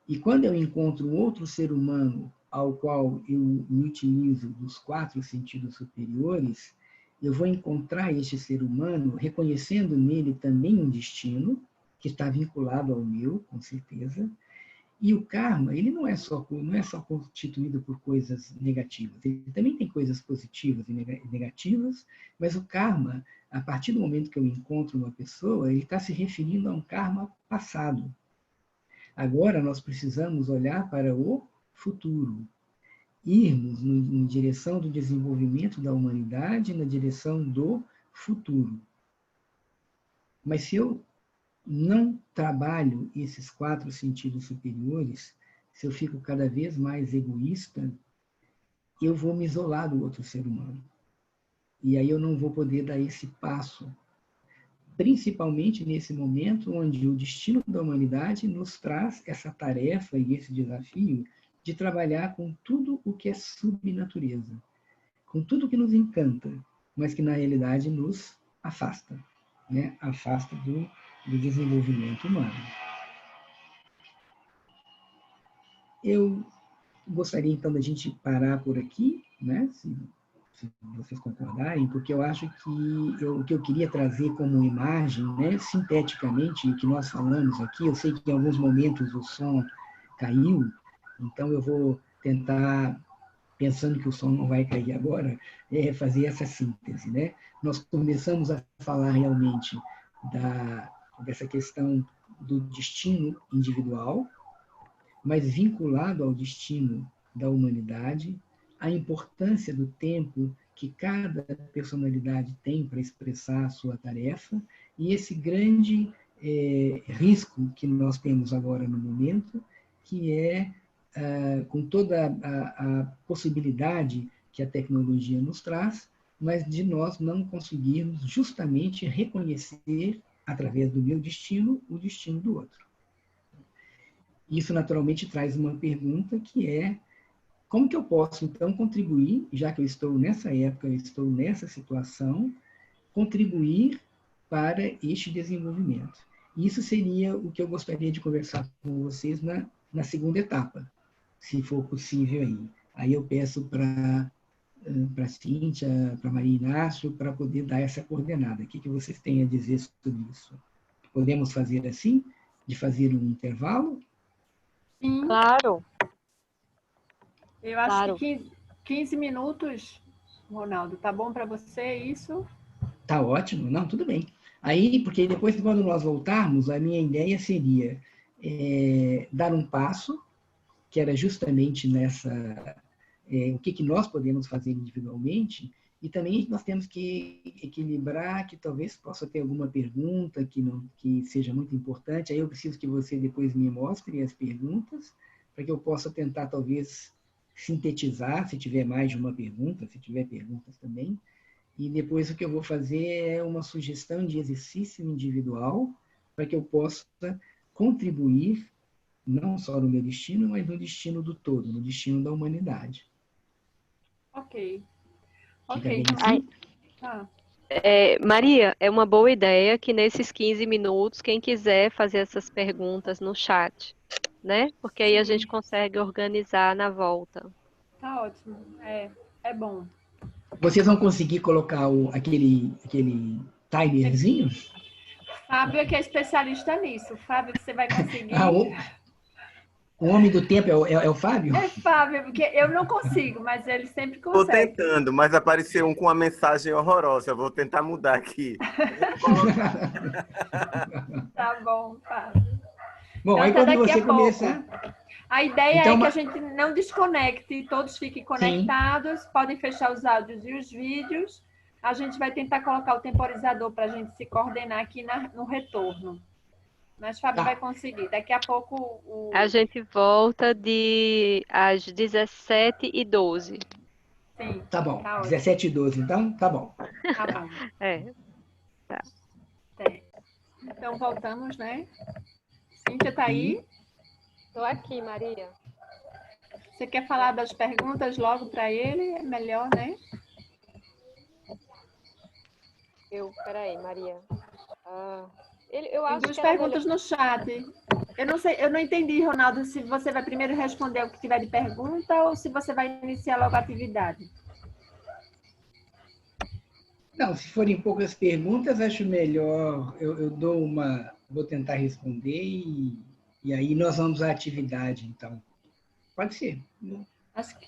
[SPEAKER 1] E quando eu encontro outro ser humano ao qual eu me utilizo dos 4 sentidos superiores, eu vou encontrar este ser humano reconhecendo nele também um destino, que está vinculado ao meu, com certeza. E o karma, ele não é só constituído por coisas negativas, ele também tem coisas positivas e negativas, mas o karma, a partir do momento que eu encontro uma pessoa, ele está se referindo a um karma passado. Agora nós precisamos olhar para o futuro, irmos em direção do desenvolvimento da humanidade, na direção do futuro. Mas se eu não trabalho esses 4 sentidos superiores, se eu fico cada vez mais egoísta, eu vou me isolar do outro ser humano. E aí eu não vou poder dar esse passo, principalmente nesse momento onde o destino da humanidade nos traz essa tarefa e esse desafio de trabalhar com tudo o que é subnatureza, com tudo que nos encanta, mas que na realidade nos afasta, né? Afasta do desenvolvimento humano. Eu gostaria, então, da gente parar por aqui, né? Se vocês concordarem, porque eu acho que o que eu queria trazer como imagem, né, sinteticamente, o que nós falamos aqui, eu sei que em alguns momentos o som caiu, então eu vou tentar, pensando que o som não vai cair agora, fazer essa síntese, né? Nós começamos a falar realmente dessa questão do destino individual, mas vinculado ao destino da humanidade, a importância do tempo que cada personalidade tem para expressar a sua tarefa e esse grande risco que nós temos agora no momento, que é, com toda a possibilidade que a tecnologia nos traz, mas de nós não conseguirmos justamente reconhecer, através do meu destino, o destino do outro. Isso, naturalmente, traz uma pergunta que é: como que eu posso, então, contribuir, já que eu estou nessa época, eu estou nessa situação, contribuir para este desenvolvimento? Isso seria o que eu gostaria de conversar com vocês na segunda etapa, se for possível aí. Aí eu peço para a Cíntia, para a Maria Inácio, para poder dar essa coordenada. O que vocês têm a dizer sobre isso? Podemos fazer assim, de fazer um intervalo?
[SPEAKER 2] Sim.
[SPEAKER 3] Claro.
[SPEAKER 2] Eu acho que 15 minutos, Ronaldo, tá bom para você isso?
[SPEAKER 1] Tá ótimo, não, tudo bem. Aí, porque depois, quando nós voltarmos, a minha ideia seria dar um passo, que era justamente nessa, o que nós podemos fazer individualmente, e também nós temos que equilibrar, que talvez possa ter alguma pergunta que seja muito importante, aí eu preciso que você depois me mostre as perguntas, para que eu possa tentar, talvez, sintetizar, se tiver mais de uma pergunta, se tiver perguntas também, e depois o que eu vou fazer é uma sugestão de exercício individual para que eu possa contribuir não só no meu destino, mas no destino do todo, no destino da humanidade.
[SPEAKER 2] Ok.
[SPEAKER 1] Fica
[SPEAKER 2] Ok.
[SPEAKER 1] bem assim?
[SPEAKER 2] Tá.
[SPEAKER 3] Maria, é uma boa ideia que nesses 15 minutos, quem quiser fazer essas perguntas no chat, né? Porque aí a gente consegue organizar na volta.
[SPEAKER 2] Tá ótimo. É bom.
[SPEAKER 1] Vocês vão conseguir colocar aquele timerzinho?
[SPEAKER 2] Fábio é que é especialista nisso. Fábio, você vai conseguir.
[SPEAKER 1] O homem do tempo é o Fábio?
[SPEAKER 2] É Fábio, porque eu não consigo, mas ele sempre
[SPEAKER 4] Estou
[SPEAKER 2] consegue.
[SPEAKER 4] tentando, mas apareceu um com uma mensagem horrorosa. Eu vou tentar mudar aqui.
[SPEAKER 2] Tá bom, Fábio.
[SPEAKER 1] Bom, aí quando você começar...
[SPEAKER 2] A ideia é que a gente não desconecte, todos fiquem conectados, podem fechar os áudios e os vídeos. A gente vai tentar colocar o temporizador para a gente se coordenar aqui no retorno. Mas Fábio vai conseguir. Daqui a pouco...
[SPEAKER 3] A gente volta às 17h12.
[SPEAKER 2] Sim.
[SPEAKER 1] Tá bom. Tá 17h12, então? Tá bom.
[SPEAKER 2] Tá bom.
[SPEAKER 3] Tá.
[SPEAKER 2] Então, voltamos, né? Cíntia, tá aí?
[SPEAKER 3] Estou aqui, Maria.
[SPEAKER 2] Você quer falar das perguntas logo para ele? É melhor, né?
[SPEAKER 3] Peraí, Maria.
[SPEAKER 2] Eu acho Tem duas perguntas no chat. Eu não sei, eu não entendi, Ronaldo, se você vai primeiro responder o que tiver de pergunta ou se você vai iniciar logo a atividade.
[SPEAKER 1] Não, se forem poucas perguntas, acho melhor, eu vou tentar responder e aí nós vamos à atividade, então. Pode ser.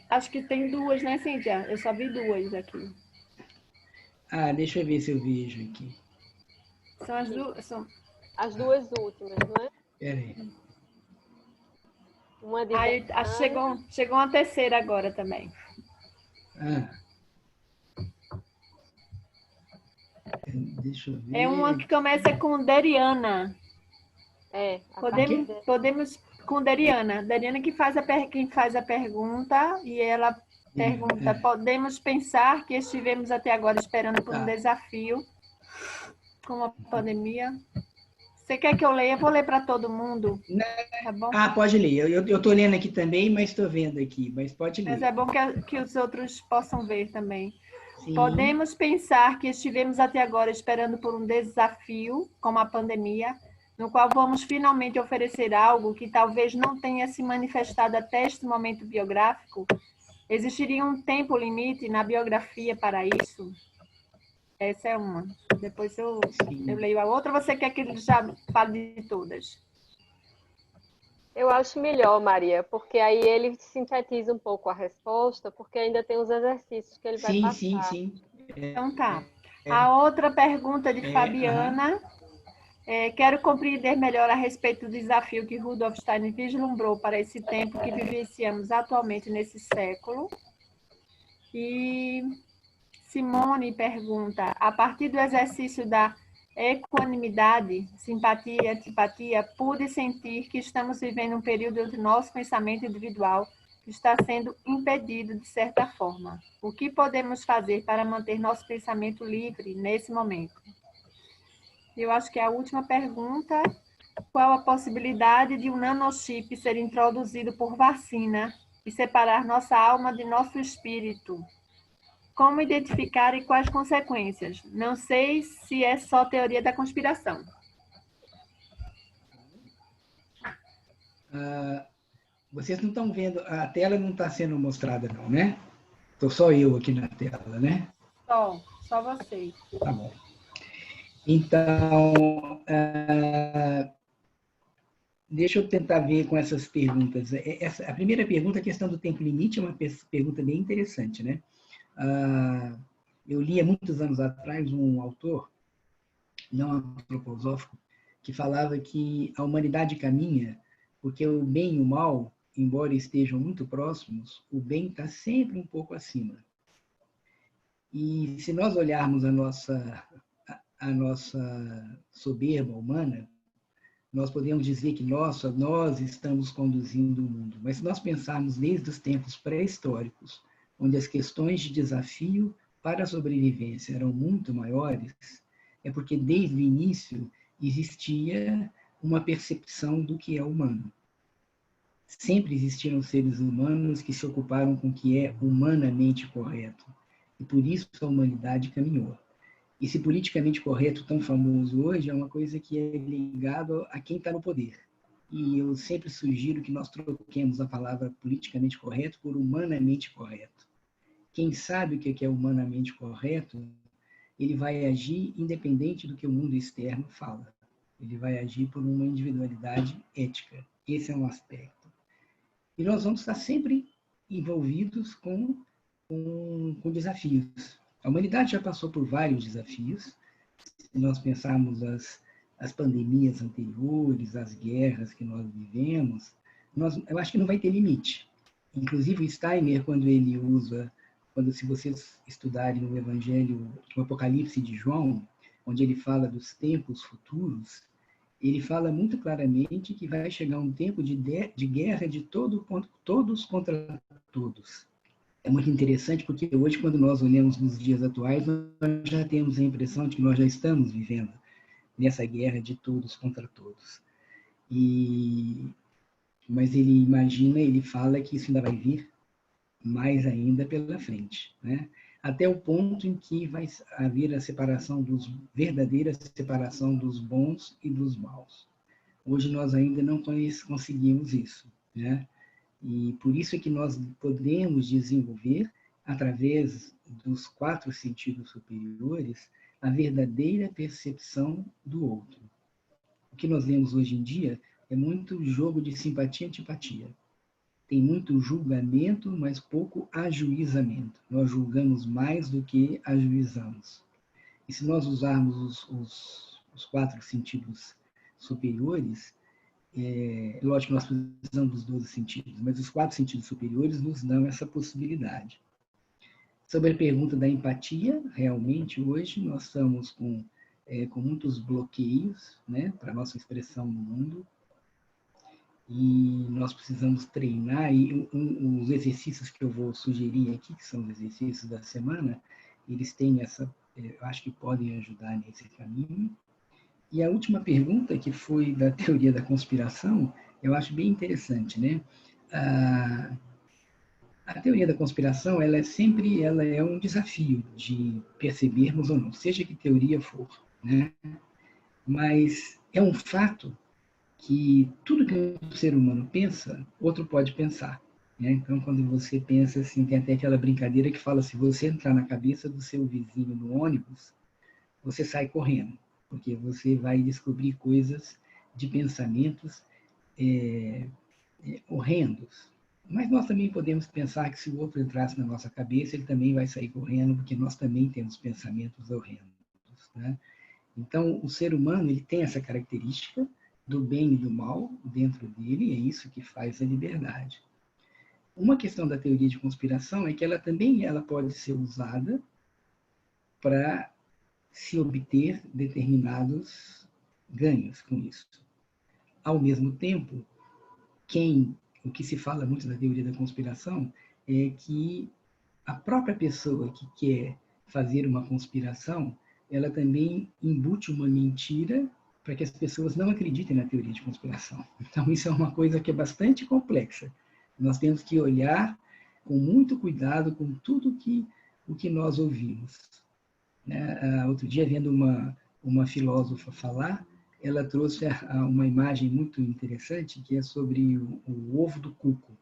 [SPEAKER 2] Acho que tem duas, né, Cíntia? Eu só vi duas aqui.
[SPEAKER 1] Deixa eu ver se eu vejo aqui.
[SPEAKER 2] São as duas.
[SPEAKER 3] As duas últimas, não é?
[SPEAKER 1] Peraí.
[SPEAKER 3] Uma de
[SPEAKER 2] chegou uma terceira agora também.
[SPEAKER 1] Deixa eu ver.
[SPEAKER 2] É uma que começa com Deriana. Podemos com Deriana. Deriana quem faz a pergunta e ela pergunta: podemos pensar que estivemos até agora esperando por um desafio com a pandemia? Você quer que eu leia? Eu vou ler para todo mundo. Tá bom?
[SPEAKER 1] Pode ler. Eu estou lendo aqui também, mas estou vendo aqui. Mas pode ler.
[SPEAKER 2] Mas é bom que os outros possam ver também.
[SPEAKER 1] Sim.
[SPEAKER 2] Podemos pensar que estivemos até agora esperando por um desafio, como a pandemia, no qual vamos finalmente oferecer algo que talvez não tenha se manifestado até este momento biográfico? Existiria um tempo limite na biografia para isso? Essa é uma. Depois eu leio a outra. Você quer que ele já fale de todas?
[SPEAKER 3] Eu acho melhor, Maria, porque aí ele sintetiza um pouco a resposta, porque ainda tem os exercícios que ele vai
[SPEAKER 1] Sim,
[SPEAKER 3] passar.
[SPEAKER 1] sim.
[SPEAKER 2] Então tá. A outra pergunta de Fabiana. Quero compreender melhor a respeito do desafio que Rudolf Steiner vislumbrou para esse tempo que vivenciamos atualmente nesse século. E Simone pergunta, a partir do exercício da equanimidade, simpatia e antipatia, pude sentir que estamos vivendo um período onde nosso pensamento individual está sendo impedido de certa forma. O que podemos fazer para manter nosso pensamento livre nesse momento? Eu acho que a última pergunta, qual a possibilidade de um nanochip ser introduzido por vacina e separar nossa alma de nosso espírito? Como identificar e quais consequências? Não sei se é só teoria da conspiração.
[SPEAKER 1] Vocês não estão vendo, a tela não está sendo mostrada não, né? Estou só eu aqui na tela, né?
[SPEAKER 2] Só vocês.
[SPEAKER 1] Tá bom. Então, deixa eu tentar ver com essas perguntas. A primeira pergunta, a questão do tempo limite, é uma pergunta bem interessante, né? Eu li há muitos anos atrás um autor, não antroposófico, que falava que a humanidade caminha porque o bem e o mal, embora estejam muito próximos, o bem está sempre um pouco acima. E se nós olharmos a nossa soberba humana, nós podemos dizer que nós estamos conduzindo o mundo. Mas se nós pensarmos desde os tempos pré-históricos, onde as questões de desafio para a sobrevivência eram muito maiores, é porque desde o início existia uma percepção do que é humano. Sempre existiram seres humanos que se ocuparam com o que é humanamente correto. E por isso a humanidade caminhou. Esse politicamente correto tão famoso hoje é uma coisa que é ligado a quem está no poder. E eu sempre sugiro que nós troquemos a palavra politicamente correto por humanamente correto. Quem sabe o que é humanamente correto, ele vai agir independente do que o mundo externo fala. Ele vai agir por uma individualidade ética. Esse é um aspecto. E nós vamos estar sempre envolvidos com desafios. A humanidade já passou por vários desafios. Se nós pensarmos as pandemias anteriores, as guerras que nós vivemos, eu acho que não vai ter limite. Inclusive, o Steiner, se vocês estudarem o Evangelho, o Apocalipse de João, onde ele fala dos tempos futuros, ele fala muito claramente que vai chegar um tempo de guerra de todos contra todos. É muito interessante porque hoje, quando nós olhamos nos dias atuais, nós já temos a impressão de que nós já estamos vivendo nessa guerra de todos contra todos. Mas ele fala que isso ainda vai vir mais ainda pela frente, né? Até o ponto em que vai haver a verdadeira separação dos bons e dos maus. Hoje nós ainda não conseguimos isso, né? E por isso é que nós podemos desenvolver, através dos 4 sentidos superiores, a verdadeira percepção do outro. O que nós vemos hoje em dia é muito jogo de simpatia e antipatia. Tem muito julgamento, mas pouco ajuizamento. Nós julgamos mais do que ajuizamos. E se nós usarmos os 4 sentidos superiores, lógico que nós precisamos dos 12 sentidos, mas os 4 sentidos superiores nos dão essa possibilidade. Sobre a pergunta da empatia, realmente hoje nós estamos com muitos bloqueios, né, para a nossa expressão no mundo, e nós precisamos treinar, e os exercícios que eu vou sugerir aqui, que são os exercícios da semana, eles têm eu acho que podem ajudar nesse caminho. E a última pergunta, que foi da teoria da conspiração, eu acho bem interessante, né? A teoria da conspiração, ela é um desafio de percebermos ou não, seja que teoria for, né? Mas é um fato que tudo que o ser humano pensa, outro pode pensar, né? Então, quando você pensa assim, tem até aquela brincadeira que fala, se você entrar na cabeça do seu vizinho no ônibus, você sai correndo, porque você vai descobrir coisas de pensamentos horrendos. Mas nós também podemos pensar que se o outro entrasse na nossa cabeça, ele também vai sair correndo, porque nós também temos pensamentos horrendos, né? Então, o ser humano ele tem essa característica do bem e do mal dentro dele, e é isso que faz a liberdade. Uma questão da teoria de conspiração é que ela pode ser usada para se obter determinados ganhos com isso. Ao mesmo tempo, o que se fala muito na teoria da conspiração é que a própria pessoa que quer fazer uma conspiração, ela também embute uma mentira para que as pessoas não acreditem na teoria de conspiração. Então, isso é uma coisa que é bastante complexa. Nós temos que olhar com muito cuidado com tudo o que nós ouvimos. Outro dia, vendo uma filósofa falar, ela trouxe uma imagem muito interessante, que é sobre o ovo do cuco.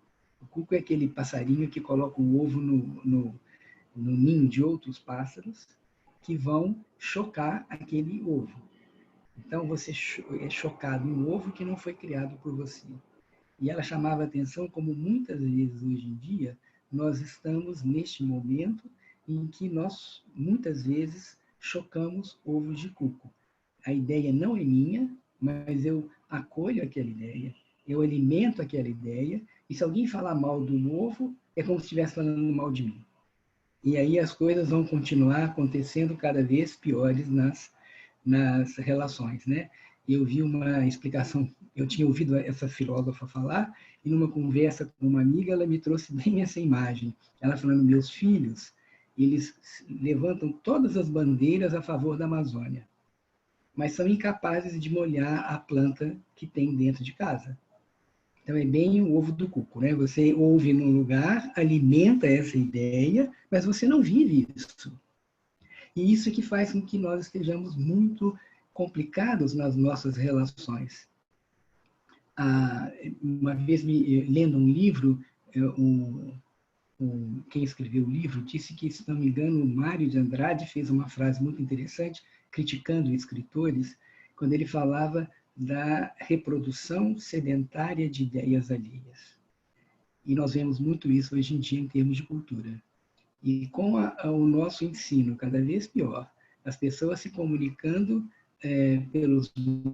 [SPEAKER 1] O cuco é aquele passarinho que coloca o ovo no ninho de outros pássaros que vão chocar aquele ovo. Então, você é chocado em um ovo que não foi criado por você. E ela chamava a atenção como muitas vezes hoje em dia nós estamos neste momento em que nós muitas vezes chocamos ovos de cuco. A ideia não é minha, mas eu acolho aquela ideia, eu alimento aquela ideia, e se alguém falar mal do ovo, é como se estivesse falando mal de mim. E aí as coisas vão continuar acontecendo cada vez piores nas relações, né? Eu vi uma explicação, eu tinha ouvido essa filósofa falar, e numa conversa com uma amiga, ela me trouxe bem essa imagem. Ela falando, meus filhos, eles levantam todas as bandeiras a favor da Amazônia, mas são incapazes de molhar a planta que tem dentro de casa. Então, é bem o ovo do cuco, né? Você ouve num lugar, alimenta essa ideia, mas você não vive isso. E isso é que faz com que nós estejamos muito complicados nas nossas relações. Uma vez, lendo um livro, quem escreveu o livro disse que, se não me engano, o Mário de Andrade fez uma frase muito interessante, criticando escritores, quando ele falava da reprodução sedentária de ideias alheias. E nós vemos muito isso hoje em dia em termos de cultura. E com o nosso ensino cada vez pior, as pessoas se comunicando pelos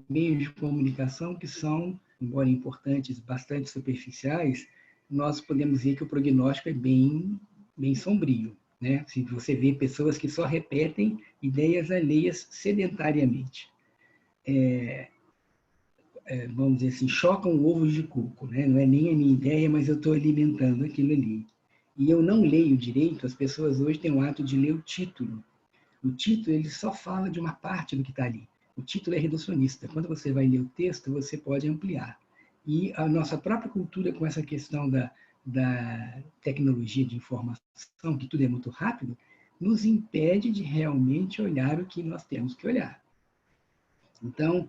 [SPEAKER 1] meios de comunicação que são, embora importantes, bastante superficiais, nós podemos ver que o prognóstico é bem sombrio, né? Se você vê pessoas que só repetem ideias alheias sedentariamente. Vamos dizer assim, chocam ovos de cuco, né? Não é nem a minha ideia, mas eu estou alimentando aquilo ali. E eu não leio direito, as pessoas hoje têm o ato de ler o título. O título, ele só fala de uma parte do que está ali. O título é reducionista. Quando você vai ler o texto, você pode ampliar. E a nossa própria cultura, com essa questão da tecnologia de informação, que tudo é muito rápido, nos impede de realmente olhar o que nós temos que olhar. Então,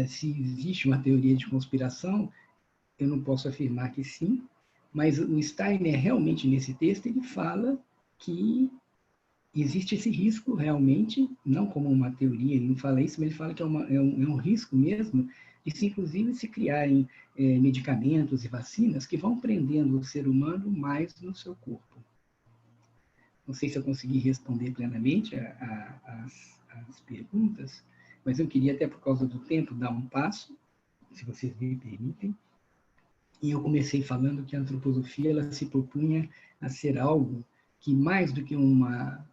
[SPEAKER 1] se existe uma teoria de conspiração, eu não posso afirmar que sim, mas o Steiner, realmente, nesse texto, ele fala que existe esse risco, realmente, não como uma teoria, ele não fala isso, mas ele fala que é um risco mesmo de, inclusive, se criarem medicamentos e vacinas que vão prendendo o ser humano mais no seu corpo. Não sei se eu consegui responder plenamente as perguntas, mas eu queria, até por causa do tempo, dar um passo, se vocês me permitem. E eu comecei falando que a antroposofia ela se propunha a ser algo que, mais do que uma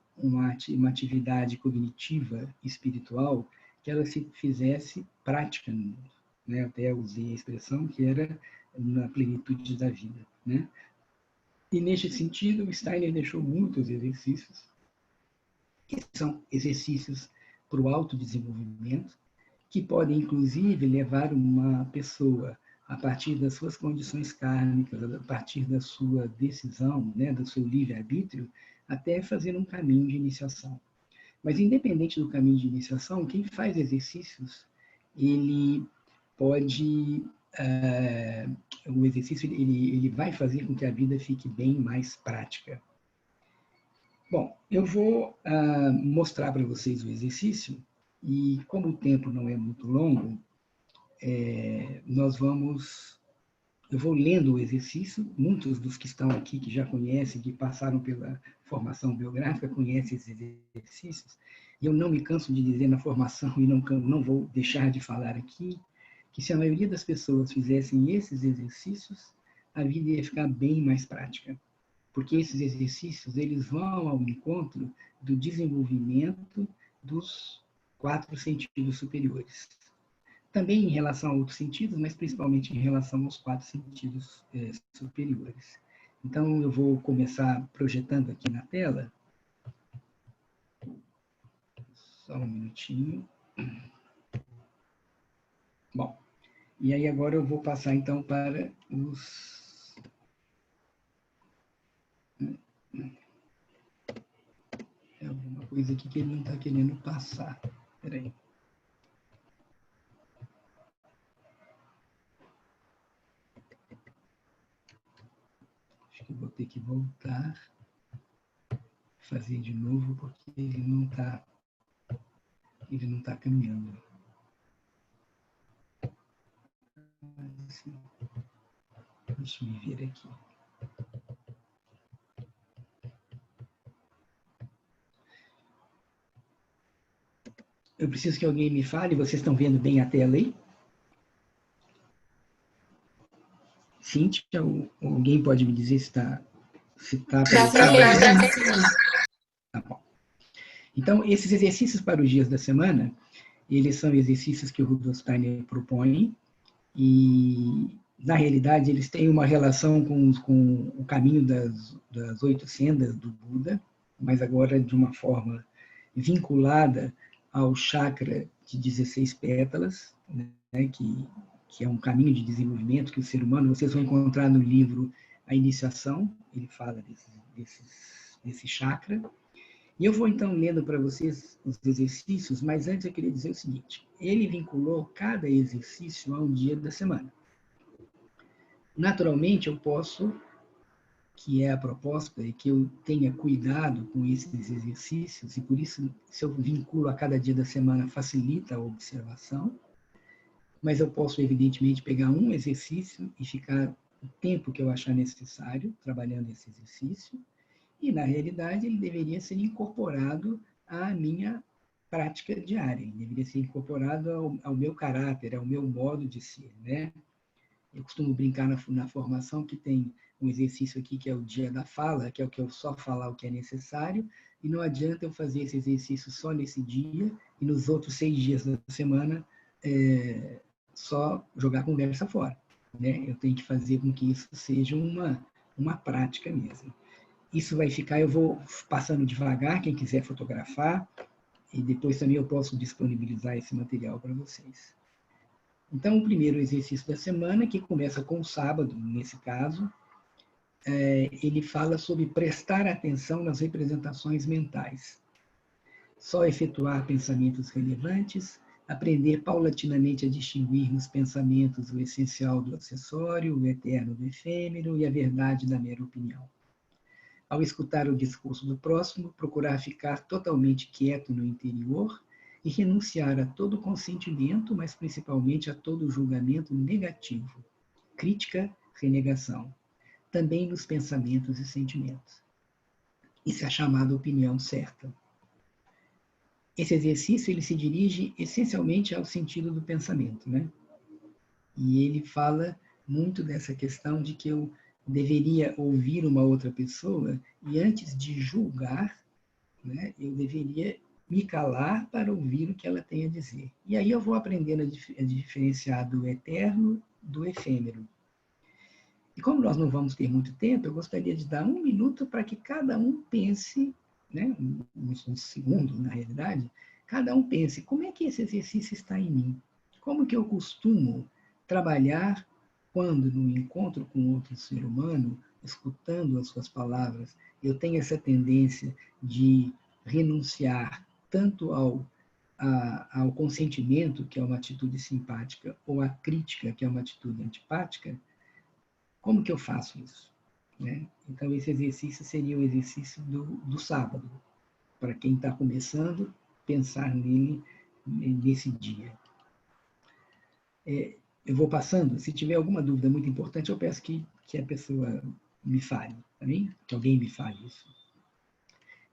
[SPEAKER 1] atividade cognitiva espiritual, que ela se fizesse prática no mundo, né? Até usei a expressão que era na plenitude da vida, né? E, neste sentido, o Steiner deixou muitos exercícios, que são exercícios para o autodesenvolvimento, que podem, inclusive, levar uma pessoa a partir das suas condições kármicas, a partir da sua decisão, né, do seu livre-arbítrio, até fazer um caminho de iniciação. Mas, independente do caminho de iniciação, quem faz exercícios, ele pode... o exercício ele vai fazer com que a vida fique bem mais prática. Bom, eu vou mostrar para vocês o exercício, e como o tempo não é muito longo, eu vou lendo o exercício. Muitos dos que estão aqui, que já conhecem, que passaram pela formação biográfica, conhecem esses exercícios, e eu não me canso de dizer na formação, e não vou deixar de falar aqui, que se a maioria das pessoas fizessem esses exercícios, a vida ia ficar bem mais prática. Porque esses exercícios, eles vão ao encontro do desenvolvimento dos 4 sentidos superiores. Também em relação a outros sentidos, mas principalmente em relação aos 4 sentidos superiores. Então, eu vou começar projetando aqui na tela. Só um minutinho. Bom, e aí agora eu vou passar, então, para os... É alguma coisa aqui que ele não está querendo passar. Espera aí. Acho que eu vou ter que voltar, fazer de novo, porque ele não está caminhando. Deixa eu me ver aqui. Eu preciso que alguém me fale. Vocês estão vendo bem a tela aí? Cíntia, alguém pode me dizer se está aparecendo? Tá bom. Então, esses exercícios para os dias da semana, eles são exercícios que o Rudolf Steiner propõe, e, na realidade, eles têm uma relação com o caminho das 8 sendas do Buda, mas agora de uma forma vinculada ao chakra de 16 pétalas, né, que é um caminho de desenvolvimento que o ser humano, vocês vão encontrar no livro A Iniciação, ele fala desse chakra. E eu vou, então, lendo para vocês os exercícios, mas antes eu queria dizer o seguinte: ele vinculou cada exercício a um dia da semana. Naturalmente, eu posso, que é a proposta, é que eu tenha cuidado com esses exercícios, e por isso, se eu vinculo a cada dia da semana, facilita a observação, mas eu posso, evidentemente, pegar um exercício e ficar o tempo que eu achar necessário trabalhando esse exercício, e, na realidade, ele deveria ser incorporado à minha prática diária, ele deveria ser incorporado ao meu caráter, ao meu modo de ser, né? Eu costumo brincar na formação que tem um exercício aqui que é o dia da fala, que é o que eu só falar o que é necessário, e não adianta eu fazer esse exercício só nesse dia, e nos outros 6 dias da semana só jogar a conversa fora, né? Eu tenho que fazer com que isso seja uma prática mesmo. Isso vai ficar, eu vou passando devagar, quem quiser fotografar, e depois também eu posso disponibilizar esse material para vocês. Então, o primeiro exercício da semana, que começa com o sábado, nesse caso, ele fala sobre prestar atenção nas representações mentais. Só efetuar pensamentos relevantes, aprender paulatinamente a distinguir nos pensamentos o essencial do acessório, o eterno do efêmero e a verdade da mera opinião. Ao escutar o discurso do próximo, procurar ficar totalmente quieto no interior e renunciar a todo consentimento, mas principalmente a todo julgamento negativo, crítica, renegação, também nos pensamentos e sentimentos. Isso é a chamada opinião certa. Esse exercício ele se dirige essencialmente ao sentido do pensamento, né? E ele fala muito dessa questão de que eu deveria ouvir uma outra pessoa e antes de julgar, né, eu deveria me calar para ouvir o que ela tem a dizer. E aí eu vou aprendendo a diferenciar do eterno do efêmero. E como nós não vamos ter muito tempo, eu gostaria de dar 1 minuto para que cada um pense, né, um segundo, na realidade, cada um pense, como é que esse exercício está em mim? Como que eu costumo trabalhar quando no encontro com outro ser humano, escutando as suas palavras, eu tenho essa tendência de renunciar tanto ao consentimento, que é uma atitude simpática, ou à crítica, que é uma atitude antipática, como que eu faço isso? Né? Então, esse exercício seria o exercício do sábado, para quem está começando, pensar nele nesse dia. Eu vou passando, se tiver alguma dúvida muito importante, eu peço que a pessoa me fale, tá bem? Que alguém me fale isso.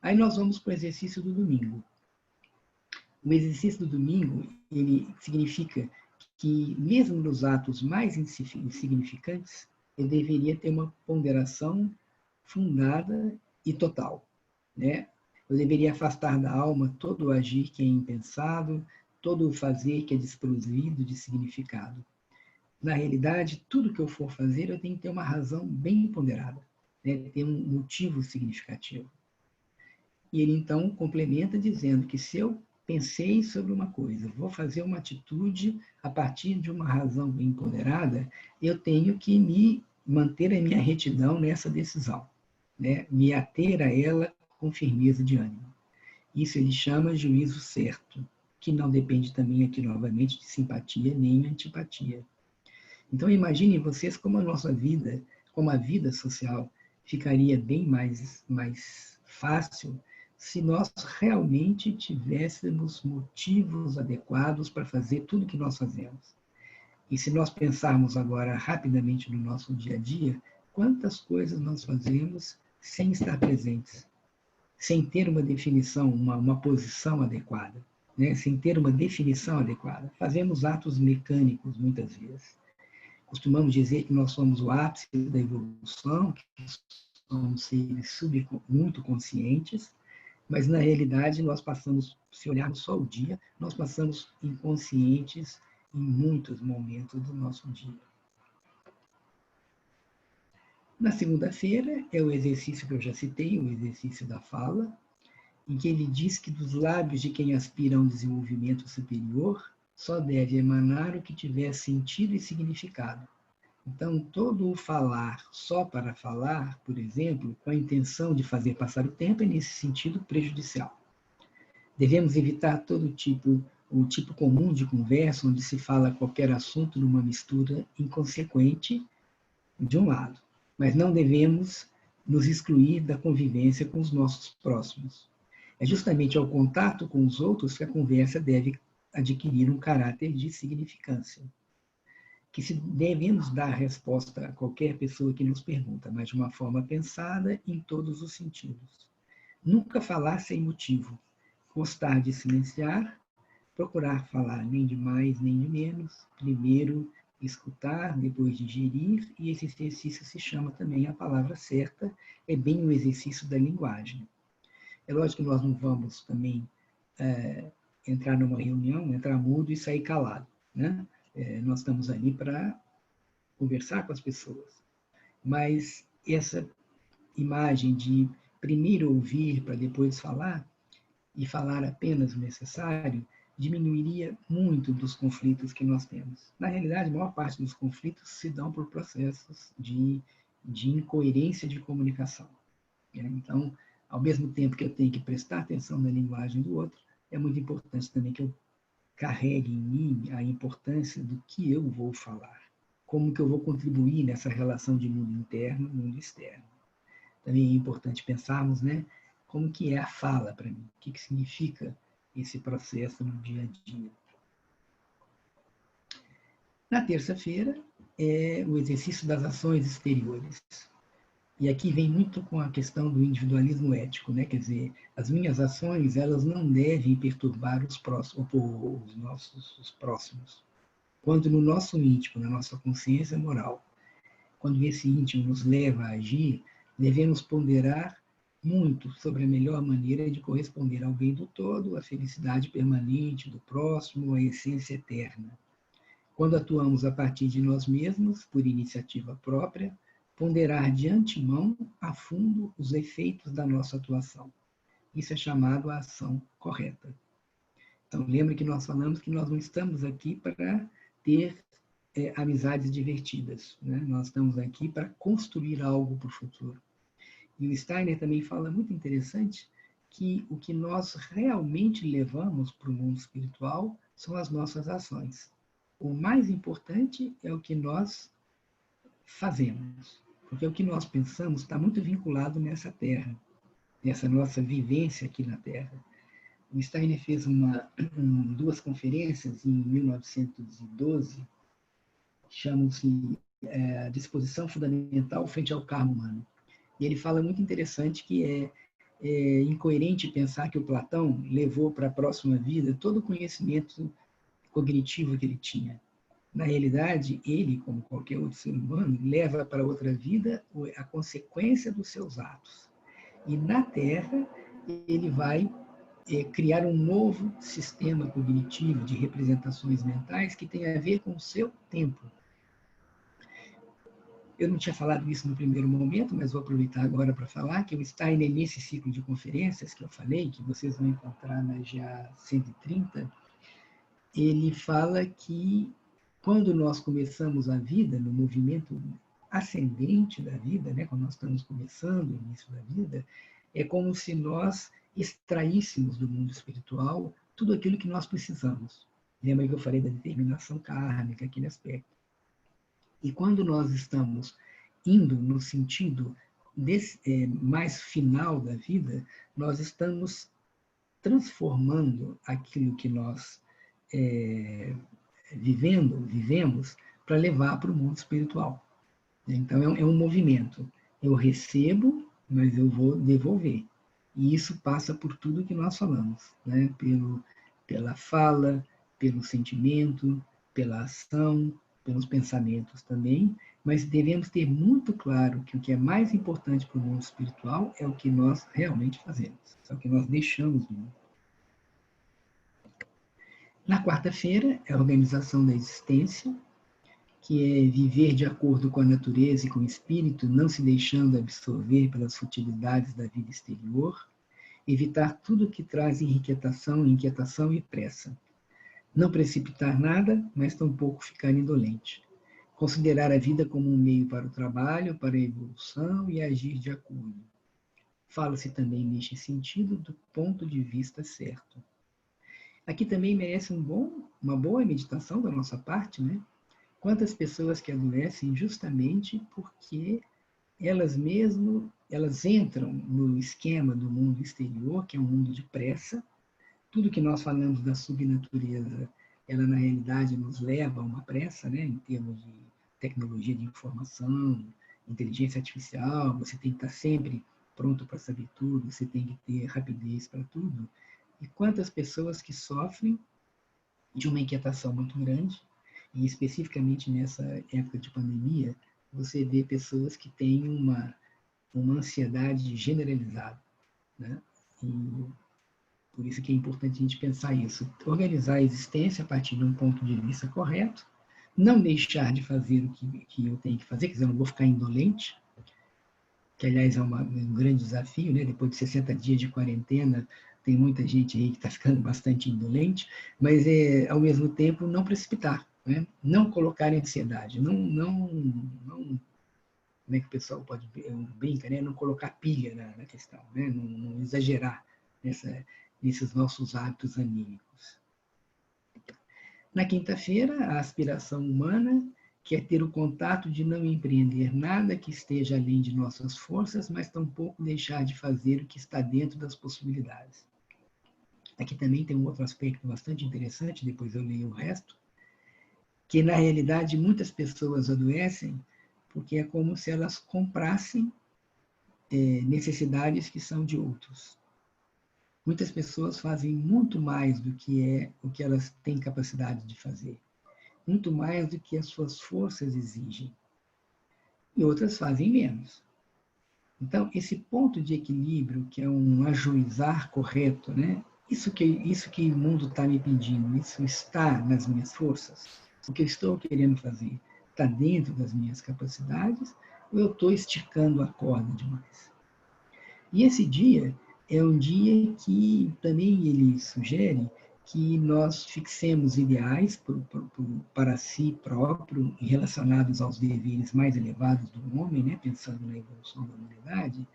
[SPEAKER 1] Aí nós vamos para o exercício do domingo. O exercício do domingo, ele significa que, mesmo nos atos mais insignificantes, eu deveria ter uma ponderação fundada e total, né? Eu deveria afastar da alma todo o agir que é impensado, todo o fazer que é desprovido de significado. Na realidade, tudo que eu for fazer, eu tenho que ter uma razão bem ponderada, né? Ter um motivo significativo. E ele, então, complementa dizendo que se eu pensei sobre uma coisa, vou fazer uma atitude a partir de uma razão bem ponderada, eu tenho que me manter a minha retidão nessa decisão, né? Me ater a ela com firmeza de ânimo. Isso ele chama juízo certo, que não depende também aqui novamente de simpatia nem antipatia. Então imaginem vocês como a nossa vida, como a vida social ficaria bem mais fácil se nós realmente tivéssemos motivos adequados para fazer tudo que nós fazemos. E se nós pensarmos agora rapidamente no nosso dia a dia, quantas coisas nós fazemos sem estar presentes, sem ter uma definição, uma posição adequada, né? Sem ter uma definição adequada. Fazemos atos mecânicos, muitas vezes. Costumamos dizer que nós somos o ápice da evolução, que somos seres muito conscientes, mas, na realidade, nós passamos, se olharmos só o dia, nós passamos inconscientes em muitos momentos do nosso dia. Na segunda-feira, é o exercício que eu já citei, o exercício da fala, em que ele diz que dos lábios de quem aspira a um desenvolvimento superior, só deve emanar o que tiver sentido e significado. Então, todo o falar só para falar, por exemplo, com a intenção de fazer passar o tempo, é nesse sentido prejudicial. Devemos evitar o tipo comum de conversa, onde se fala qualquer assunto numa mistura inconsequente, de um lado, mas não devemos nos excluir da convivência com os nossos próximos. É justamente ao contato com os outros que a conversa deve adquirir um caráter de significância. Que se devemos dar resposta a qualquer pessoa que nos pergunta, mas de uma forma pensada em todos os sentidos. Nunca falar sem motivo, gostar de silenciar, procurar falar nem de mais nem de menos, primeiro escutar, depois digerir, e esse exercício se chama também a palavra certa, é bem o exercício da linguagem. É lógico que nós não vamos também entrar numa reunião, entrar mudo e sair calado, né? Nós estamos ali para conversar com as pessoas. Mas essa imagem de primeiro ouvir para depois falar, e falar apenas o necessário, diminuiria muito dos conflitos que nós temos. Na realidade, a maior parte dos conflitos se dão por processos de incoerência de comunicação. Então, ao mesmo tempo que eu tenho que prestar atenção na linguagem do outro, é muito importante também que eu carregue em mim a importância do que eu vou falar, como que eu vou contribuir nessa relação de mundo interno e mundo externo. Também é importante pensarmos, né, como que é a fala para mim, o que significa esse processo no dia a dia. Na terça-feira é o exercício das ações exteriores. E aqui vem muito com a questão do individualismo ético, né? Quer dizer, as minhas ações, elas não devem perturbar os próximos. Quando no nosso íntimo, na nossa consciência moral, quando esse íntimo nos leva a agir, devemos ponderar muito sobre a melhor maneira de corresponder ao bem do todo, à felicidade permanente do próximo, à essência eterna. Quando atuamos a partir de nós mesmos, por iniciativa própria, ponderar de antemão a fundo os efeitos da nossa atuação. Isso é chamado a ação correta. Então, lembre que nós falamos que nós não estamos aqui para ter amizades divertidas, né? Nós estamos aqui para construir algo para o futuro. E o Steiner também fala muito interessante que o que nós realmente levamos para o mundo espiritual são as nossas ações. O mais importante é o que nós fazemos, porque o que nós pensamos está muito vinculado nessa Terra, nessa nossa vivência aqui na Terra. O Steiner fez duas conferências em 1912, chamam-se Disposição Fundamental frente ao Karma Humano. E ele fala muito interessante que é incoerente pensar que o Platão levou para a próxima vida todo o conhecimento cognitivo que ele tinha. Na realidade, ele, como qualquer outro ser humano, leva para outra vida a consequência dos seus atos. E na Terra, ele vai criar um novo sistema cognitivo de representações mentais que tem a ver com o seu tempo. Eu não tinha falado isso no primeiro momento, mas vou aproveitar agora para falar que o Steiner, nesse ciclo de conferências que eu falei, que vocês vão encontrar na GA 130, ele fala que quando nós começamos a vida, no movimento ascendente da vida, né, quando nós estamos começando o início da vida, é como se nós extraíssemos do mundo espiritual tudo aquilo que nós precisamos. Lembra que eu falei da determinação kármica, aquele aspecto. E quando nós estamos indo no sentido mais final da vida, nós estamos transformando aquilo que nós vivemos para levar para o mundo espiritual. Então, é um movimento. Eu recebo, mas eu vou devolver. E isso passa por tudo que nós falamos, né? Pela fala, pelo sentimento, pela ação, pelos pensamentos também, mas devemos ter muito claro que o que é mais importante para o mundo espiritual é o que nós realmente fazemos, é o que nós deixamos no mundo. Na quarta-feira, é a organização da existência, que é viver de acordo com a natureza e com o espírito, não se deixando absorver pelas futilidades da vida exterior, evitar tudo que traz inquietação e pressa. Não precipitar nada, mas tampouco ficar indolente. Considerar a vida como um meio para o trabalho, para a evolução e agir de acordo. Fala-se também neste sentido do ponto de vista certo. Aqui também merece uma boa meditação da nossa parte, né? Quantas pessoas que adoecem justamente porque elas entram no esquema do mundo exterior, que é um mundo de pressa. Tudo que nós falamos da subnatureza, ela na realidade nos leva a uma pressa, né, em termos de tecnologia de informação, inteligência artificial, você tem que estar sempre pronto para saber tudo, você tem que ter rapidez para tudo. E quantas pessoas que sofrem de uma inquietação muito grande, e especificamente nessa época de pandemia, você vê pessoas que têm uma ansiedade generalizada, né? E por isso que é importante a gente pensar isso. Organizar a existência a partir de um ponto de vista correto, não deixar de fazer o que eu tenho que fazer, quer dizer, eu não vou ficar indolente, que aliás é um grande desafio, né? Depois de 60 dias de quarentena, tem muita gente aí que está ficando bastante indolente, mas ao mesmo tempo não precipitar, né? Não colocar em ansiedade, não como é que o pessoal brinca, né? Não colocar pilha na questão, né? Não exagerar nesses nossos hábitos anímicos. Na quinta-feira, a aspiração humana quer ter o contato de não empreender nada que esteja além de nossas forças, mas tampouco deixar de fazer o que está dentro das possibilidades. Aqui também tem um outro aspecto bastante interessante, depois eu leio o resto, que na realidade muitas pessoas adoecem porque é como se elas comprassem necessidades que são de outros. Muitas pessoas fazem muito mais do que o que elas têm capacidade de fazer, muito mais do que as suas forças exigem, e outras fazem menos. Então, esse ponto de equilíbrio, que é um ajuizar correto, né? Isso que o mundo está me pedindo, isso está nas minhas forças, o que eu estou querendo fazer está dentro das minhas capacidades, ou eu estou esticando a corda demais? E esse dia é um dia que também ele sugere que nós fixemos ideais para si próprio e relacionados aos deveres mais elevados do homem, né, pensando na evolução da humanidade.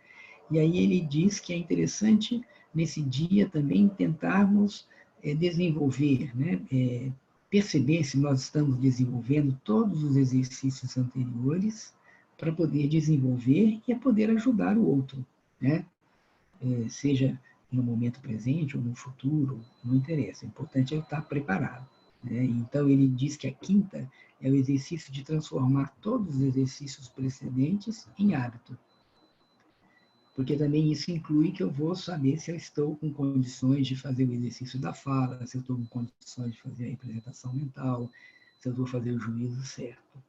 [SPEAKER 1] E aí ele diz que é interessante, nesse dia, também tentarmos desenvolver, né, perceber se nós estamos desenvolvendo todos os exercícios anteriores para poder desenvolver e poder ajudar o outro, né? Seja no momento presente ou no futuro, não interessa. O importante é eu estar preparado, né? Então, ele diz que a quinta é o exercício de transformar todos os exercícios precedentes em hábito. Porque também isso inclui que eu vou saber se eu estou com condições de fazer o exercício da fala, se eu estou com condições de fazer a representação mental, se eu vou fazer o juízo certo.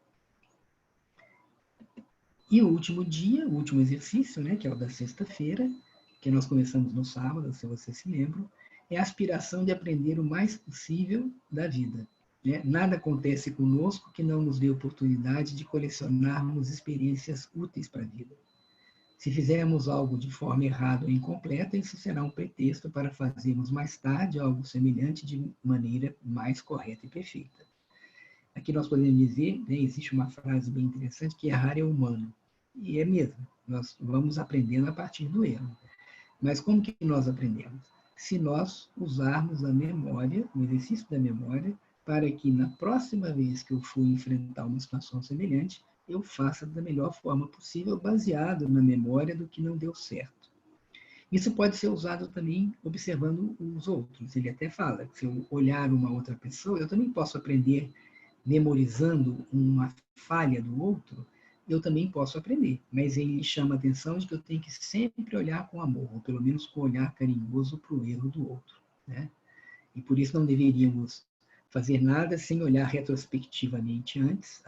[SPEAKER 1] E o último dia, o último exercício, né, que é o da sexta-feira, que nós começamos no sábado, se vocês se lembram, é a aspiração de aprender o mais possível da vida. Né? Nada acontece conosco que não nos dê oportunidade de colecionarmos experiências úteis para a vida. Se fizermos algo de forma errada ou incompleta, isso será um pretexto para fazermos mais tarde algo semelhante de maneira mais correta e perfeita. Aqui nós podemos dizer, né, existe uma frase bem interessante, que errar é humano. E é mesmo, nós vamos aprendendo a partir do erro. Mas como que nós aprendemos? Se nós usarmos a memória, o exercício da memória, para que na próxima vez que eu for enfrentar uma situação semelhante, eu faça da melhor forma possível, baseado na memória do que não deu certo. Isso pode ser usado também observando os outros. Ele até fala que se eu olhar uma outra pessoa, eu também posso aprender memorizando uma falha do outro, eu também posso aprender. Mas ele chama a atenção de que eu tenho que sempre olhar com amor, ou pelo menos com um olhar carinhoso para o erro do outro, né? E por isso não deveríamos fazer nada sem olhar retrospectivamente antes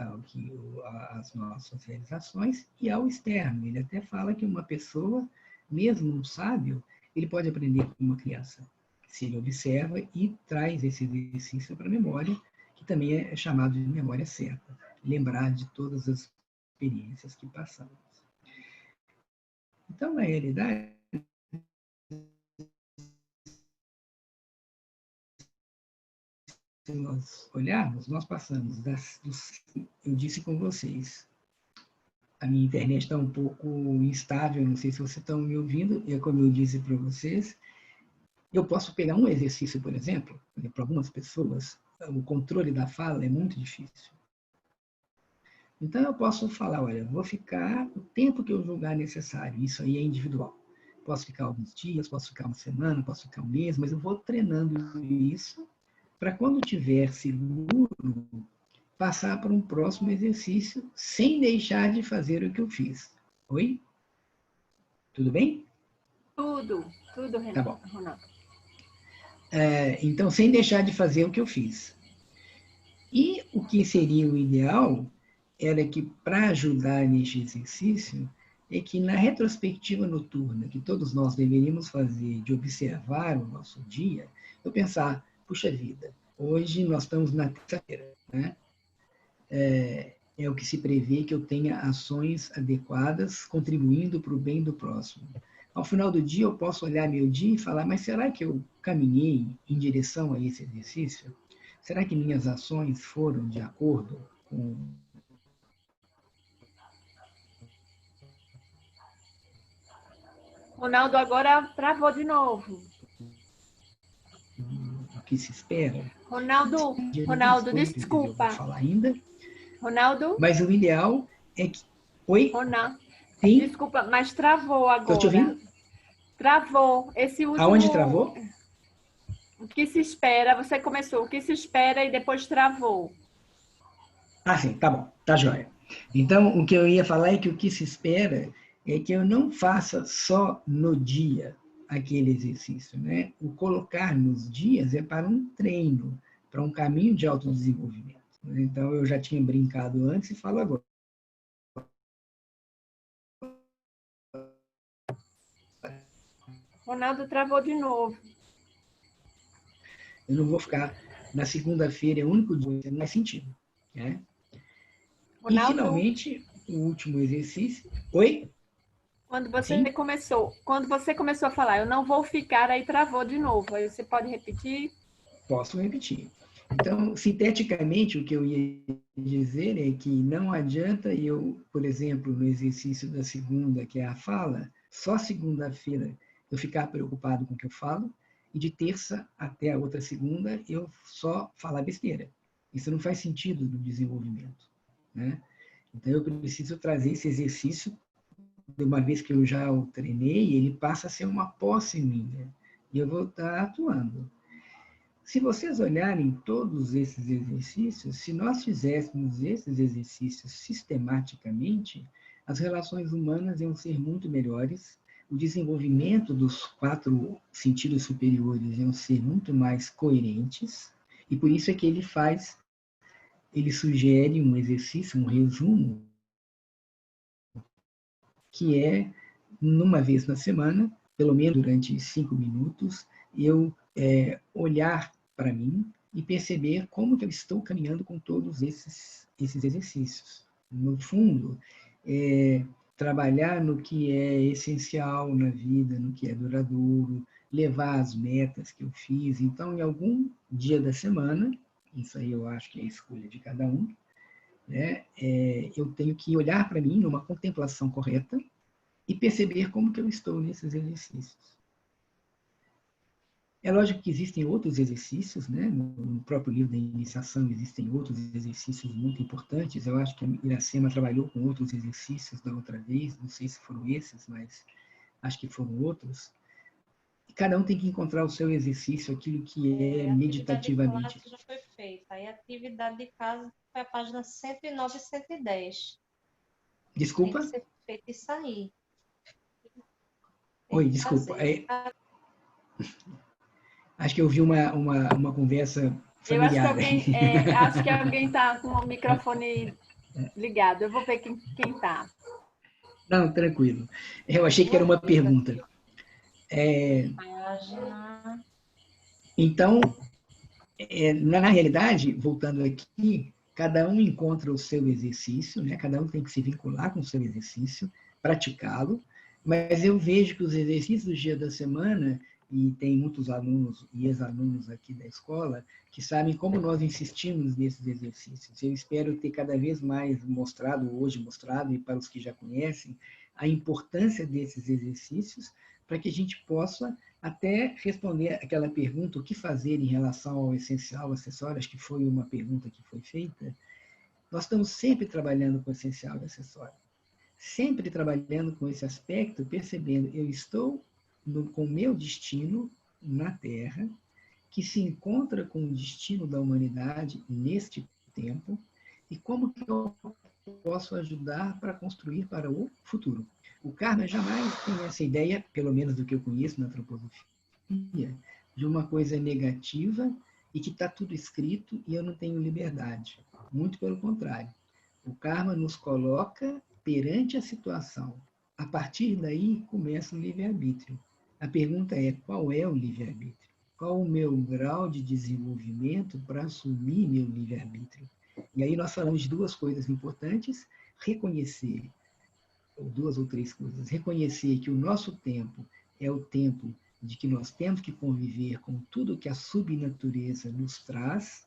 [SPEAKER 1] as nossas realizações e ao externo. Ele até fala que uma pessoa, mesmo um sábio, ele pode aprender com uma criança, se ele observa e traz esse exercício para a memória, que também é chamado de memória certa, lembrar de todas as experiências que passamos. Então, na realidade, se nós olharmos, nós passamos eu disse com vocês, a minha internet está um pouco instável, não sei se vocês estão me ouvindo, e como eu disse para vocês, eu posso pegar um exercício, por exemplo, para algumas pessoas, o controle da fala é muito difícil. Então, eu posso falar, olha, vou ficar o tempo que eu julgar necessário, isso aí é individual. Posso ficar alguns dias, posso ficar uma semana, posso ficar um mês, mas eu vou treinando isso para quando tiver seguro, passar para um próximo exercício sem deixar de fazer o que eu fiz. Oi? Tudo bem?
[SPEAKER 2] Tudo, Renato.
[SPEAKER 1] Tá bom. Então, sem deixar de fazer o que eu fiz. E o que seria o ideal era que, para ajudar neste exercício, é que na retrospectiva noturna, que todos nós deveríamos fazer, de observar o nosso dia, eu pensar, puxa vida, hoje nós estamos na terça-feira, né? É o que se prevê que eu tenha ações adequadas, contribuindo para o bem do próximo. Ao final do dia, eu posso olhar meu dia e falar, mas será que eu caminhei em direção a esse exercício? Será que minhas ações foram de acordo com
[SPEAKER 2] Ronaldo agora travou de novo.
[SPEAKER 1] o que se espera?
[SPEAKER 2] Ronaldo, desculpa.
[SPEAKER 1] Eu vou falar ainda.
[SPEAKER 2] Ronaldo?
[SPEAKER 1] Mas o ideal é que... Oi?
[SPEAKER 2] Ronaldo.
[SPEAKER 1] Sim?
[SPEAKER 2] Desculpa, mas travou agora.
[SPEAKER 1] Estou te ouvindo?
[SPEAKER 2] Travou. Esse último...
[SPEAKER 1] Aonde travou?
[SPEAKER 2] O que se espera, você começou, o que se espera e depois travou.
[SPEAKER 1] Ah, sim, tá bom, tá joia. Então, o que eu ia falar é que o que se espera é que eu não faça só no dia aquele exercício, né? O colocar nos dias é para um treino, para um caminho de autodesenvolvimento. Então, eu já tinha brincado antes e falo agora.
[SPEAKER 2] Ronaldo travou de novo.
[SPEAKER 1] Eu não vou ficar... Na segunda-feira é o único dia, não faz sentido, né?
[SPEAKER 2] Ronaldo,
[SPEAKER 1] e, finalmente, o último exercício... Oi?
[SPEAKER 2] Quando você começou a falar, eu não vou ficar, aí travou de novo. Aí você pode repetir?
[SPEAKER 1] Posso repetir. Então, sinteticamente, o que eu ia dizer é que não adianta eu, por exemplo, no exercício da segunda, que é a fala, só segunda-feira eu ficar preocupado com o que eu falo, e de terça até a outra segunda eu só falar besteira. Isso não faz sentido no desenvolvimento, né? Então, eu preciso trazer esse exercício, de uma vez que eu já o treinei, ele passa a ser uma posse minha, e eu vou estar atuando. Se vocês olharem todos esses exercícios, se nós fizéssemos esses exercícios sistematicamente, as relações humanas iam ser muito melhores, o desenvolvimento dos 4 sentidos superiores iam ser muito mais coerentes, e por isso é que ele sugere um exercício, um resumo, que é, numa vez na semana, pelo menos durante 5 minutos, eu olhar para mim e perceber como que eu estou caminhando com todos esses exercícios. No fundo, trabalhar no que é essencial na vida, no que é duradouro, levar as metas que eu fiz. Então, em algum dia da semana, isso aí eu acho que é a escolha de cada um, né? Eu tenho que olhar para mim numa contemplação correta e perceber como que eu estou nesses exercícios. É lógico que existem outros exercícios, né? No próprio livro da iniciação existem outros exercícios muito importantes. Eu acho que a Iracema trabalhou com outros exercícios da outra vez, não sei se foram esses, mas acho que foram outros. E cada um tem que encontrar o seu exercício, aquilo que é meditativamente.
[SPEAKER 5] A atividade de classe já foi feita. Aí a atividade de casa foi a página 109 e 110.
[SPEAKER 1] Desculpa?
[SPEAKER 5] Tem que ser feito isso aí.
[SPEAKER 1] Oi, desculpa. Acho que eu vi uma conversa familiar.
[SPEAKER 2] Eu acho que alguém está com o microfone ligado. Eu vou ver quem está. Não,
[SPEAKER 1] tranquilo. Eu achei que era uma pergunta. Então, na realidade, voltando aqui, cada um encontra o seu exercício, né? Cada um tem que se vincular com o seu exercício, praticá-lo, mas eu vejo que os exercícios do dia da semana, e tem muitos alunos e ex-alunos aqui da escola que sabem como nós insistimos nesses exercícios. Eu espero ter cada vez mais mostrado, e para os que já conhecem, a importância desses exercícios para que a gente possa até responder aquela pergunta, o que fazer em relação ao essencial, acessório, acho que foi uma pergunta que foi feita. Nós estamos sempre trabalhando com o essencial e acessório. Sempre trabalhando com esse aspecto, percebendo, eu estou com o meu destino na Terra, que se encontra com o destino da humanidade neste tempo, e como que eu posso ajudar para construir para o futuro. O karma jamais tem essa ideia, pelo menos do que eu conheço na antroposofia, de uma coisa negativa e que está tudo escrito e eu não tenho liberdade. Muito pelo contrário. O karma nos coloca perante a situação. A partir daí começa o livre-arbítrio. A pergunta é, qual é o livre-arbítrio? Qual o meu grau de desenvolvimento para assumir meu livre-arbítrio? E aí nós falamos de 2 coisas importantes: reconhecer, ou 2 ou 3 coisas, reconhecer que o nosso tempo é o tempo de que nós temos que conviver com tudo que a subnatureza nos traz,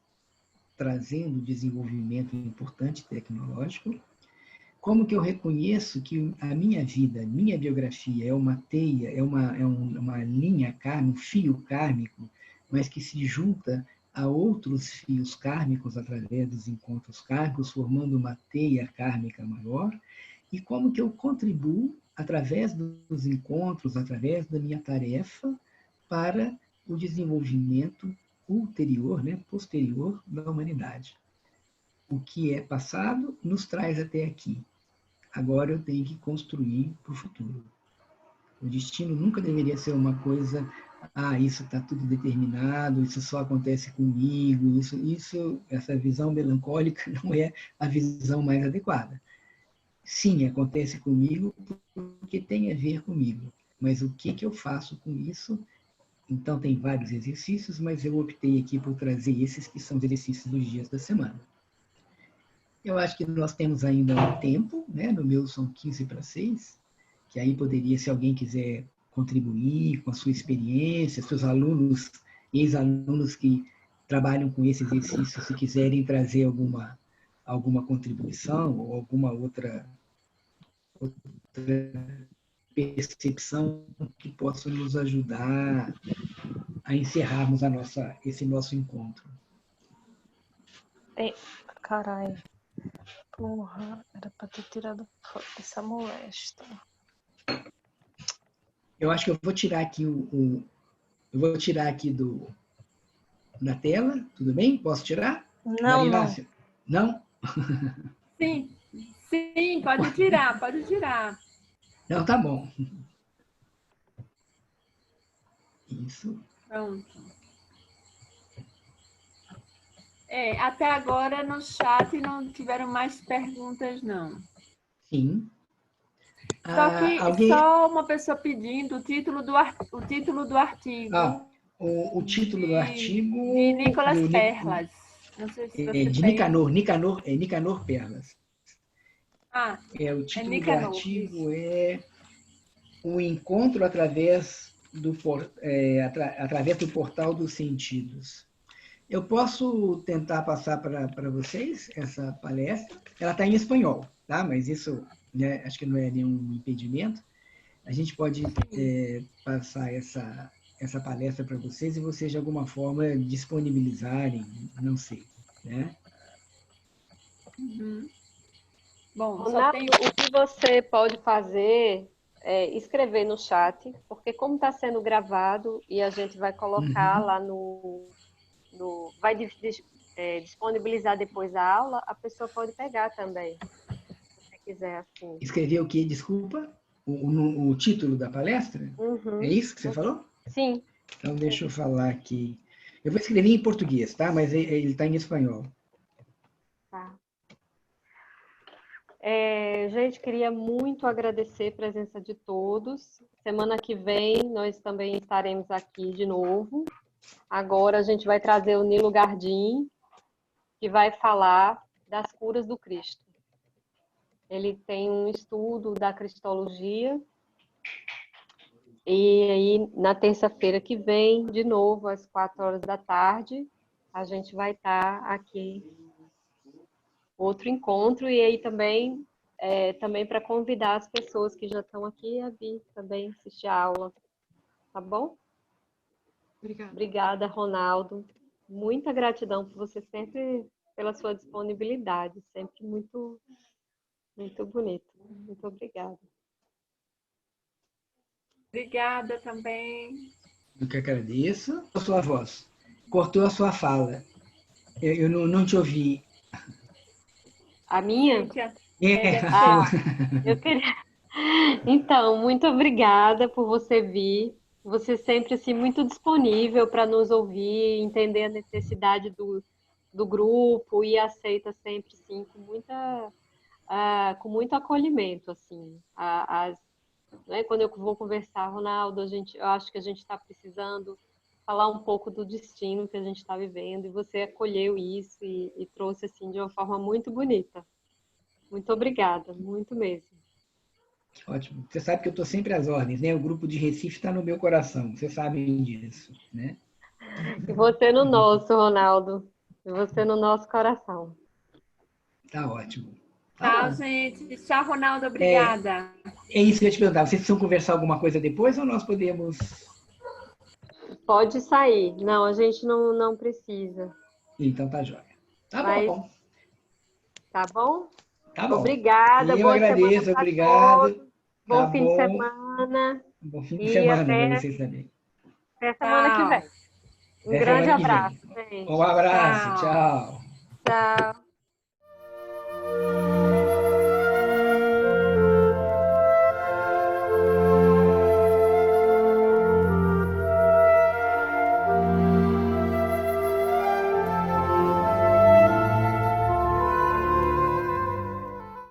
[SPEAKER 1] trazendo desenvolvimento importante tecnológico. Como que eu reconheço que a minha vida, minha biografia é uma teia, é uma linha kármica, um fio kármico, mas que se junta a outros fios kármicos através dos encontros kármicos, formando uma teia kármica maior, e como que eu contribuo, através dos encontros, através da minha tarefa, para o desenvolvimento ulterior, né, posterior da humanidade. O que é passado nos traz até aqui. Agora eu tenho que construir para o futuro. O destino nunca deveria ser uma coisa, isso está tudo determinado, isso só acontece comigo, essa visão melancólica não é a visão mais adequada. Sim, acontece comigo porque tem a ver comigo, mas o que eu faço com isso? Então, tem vários exercícios, mas eu optei aqui por trazer esses que são os exercícios dos dias da semana. Eu acho que nós temos ainda um tempo, né? No meu são 15:06, que aí poderia, se alguém quiser contribuir com a sua experiência, seus alunos, ex-alunos que trabalham com esse exercício, se quiserem trazer alguma contribuição ou alguma outra percepção que possa nos ajudar a encerrarmos esse nosso encontro.
[SPEAKER 5] Caralho. Porra, era pra ter tirado foto dessa molesta.
[SPEAKER 1] Eu acho que eu vou tirar aqui eu vou tirar aqui da tela, tudo bem? Posso tirar?
[SPEAKER 5] Não,
[SPEAKER 1] Marinácia? Não?
[SPEAKER 2] Sim, sim, pode tirar, pode tirar.
[SPEAKER 1] Não, tá bom. Isso.
[SPEAKER 2] Pronto. Até agora no chat não tiveram mais perguntas, não.
[SPEAKER 1] Sim.
[SPEAKER 2] Só que
[SPEAKER 1] alguém...
[SPEAKER 2] só uma pessoa pedindo o título do artigo.
[SPEAKER 1] O título do artigo...
[SPEAKER 2] De Nicolas Perlas. Não sei se você
[SPEAKER 1] de
[SPEAKER 2] tem.
[SPEAKER 1] Nicanor Perlas. O título
[SPEAKER 2] Nicanor,
[SPEAKER 1] do artigo
[SPEAKER 2] isso.
[SPEAKER 1] é o encontro através do portal dos sentidos. Eu posso tentar passar para vocês essa palestra. Ela está em espanhol, tá? Mas isso, né, acho que não é nenhum impedimento. A gente pode passar essa palestra para vocês e vocês, de alguma forma, disponibilizarem, não sei, né?
[SPEAKER 2] Uhum. Bom,
[SPEAKER 3] Ronaldo, o que você pode fazer é escrever no chat, porque como está sendo gravado e a gente vai colocar lá vai disponibilizar depois a aula, a pessoa pode pegar também, se você quiser assim.
[SPEAKER 1] Escrever o quê? Desculpa? O título da palestra? É isso que você falou?
[SPEAKER 3] Sim.
[SPEAKER 1] Então, deixa eu falar aqui. Eu vou escrever em português, tá? Mas ele está em espanhol.
[SPEAKER 3] Tá. Gente, queria muito agradecer a presença de todos. Semana que vem nós também estaremos aqui de novo. Agora a gente vai trazer o Nilo Gardim, que vai falar das curas do Cristo. Ele tem um estudo da cristologia. E aí, na terça-feira que vem, de novo, às 4h, a gente vai estar aqui. Outro encontro, e aí também para convidar as pessoas que já estão aqui a vir também assistir a aula. Tá bom? Obrigada, Ronaldo. Muita gratidão por você sempre, pela sua disponibilidade. Sempre muito, muito bonito. Muito obrigada.
[SPEAKER 2] Obrigada também.
[SPEAKER 1] Eu que agradeço. A sua voz. Cortou a sua fala. Eu não te ouvi.
[SPEAKER 3] A minha? Eu queria... Então, muito obrigada por você vir. Você sempre assim, muito disponível para nos ouvir, entender a necessidade do grupo e aceita sempre sim, com muito acolhimento. Assim, né, quando eu vou conversar, Ronaldo, eu acho que a gente está precisando falar um pouco do destino que a gente está vivendo, e você acolheu isso e trouxe assim, de uma forma muito bonita. Muito obrigada, muito mesmo.
[SPEAKER 1] Ótimo. Você sabe que eu estou sempre às ordens, né? O grupo de Recife está no meu coração, vocês sabem disso, né?
[SPEAKER 3] E você no nosso, Ronaldo. E você no nosso coração.
[SPEAKER 1] Tá ótimo.
[SPEAKER 2] Tchau, gente. Tchau, Ronaldo. Obrigada.
[SPEAKER 1] É isso que eu ia te perguntar. Vocês precisam conversar alguma coisa depois ou nós podemos...
[SPEAKER 3] Pode sair. Não, a gente não precisa.
[SPEAKER 1] Então tá jóia. Tá bom.
[SPEAKER 3] Tá bom?
[SPEAKER 1] Tá bom.
[SPEAKER 3] Obrigada.
[SPEAKER 1] Eu agradeço, obrigado.
[SPEAKER 3] Bom fim de semana.
[SPEAKER 1] Bom fim de semana para vocês também.
[SPEAKER 3] Até semana que vem. Um grande abraço, gente.
[SPEAKER 1] Um abraço. Tchau.
[SPEAKER 3] Tchau.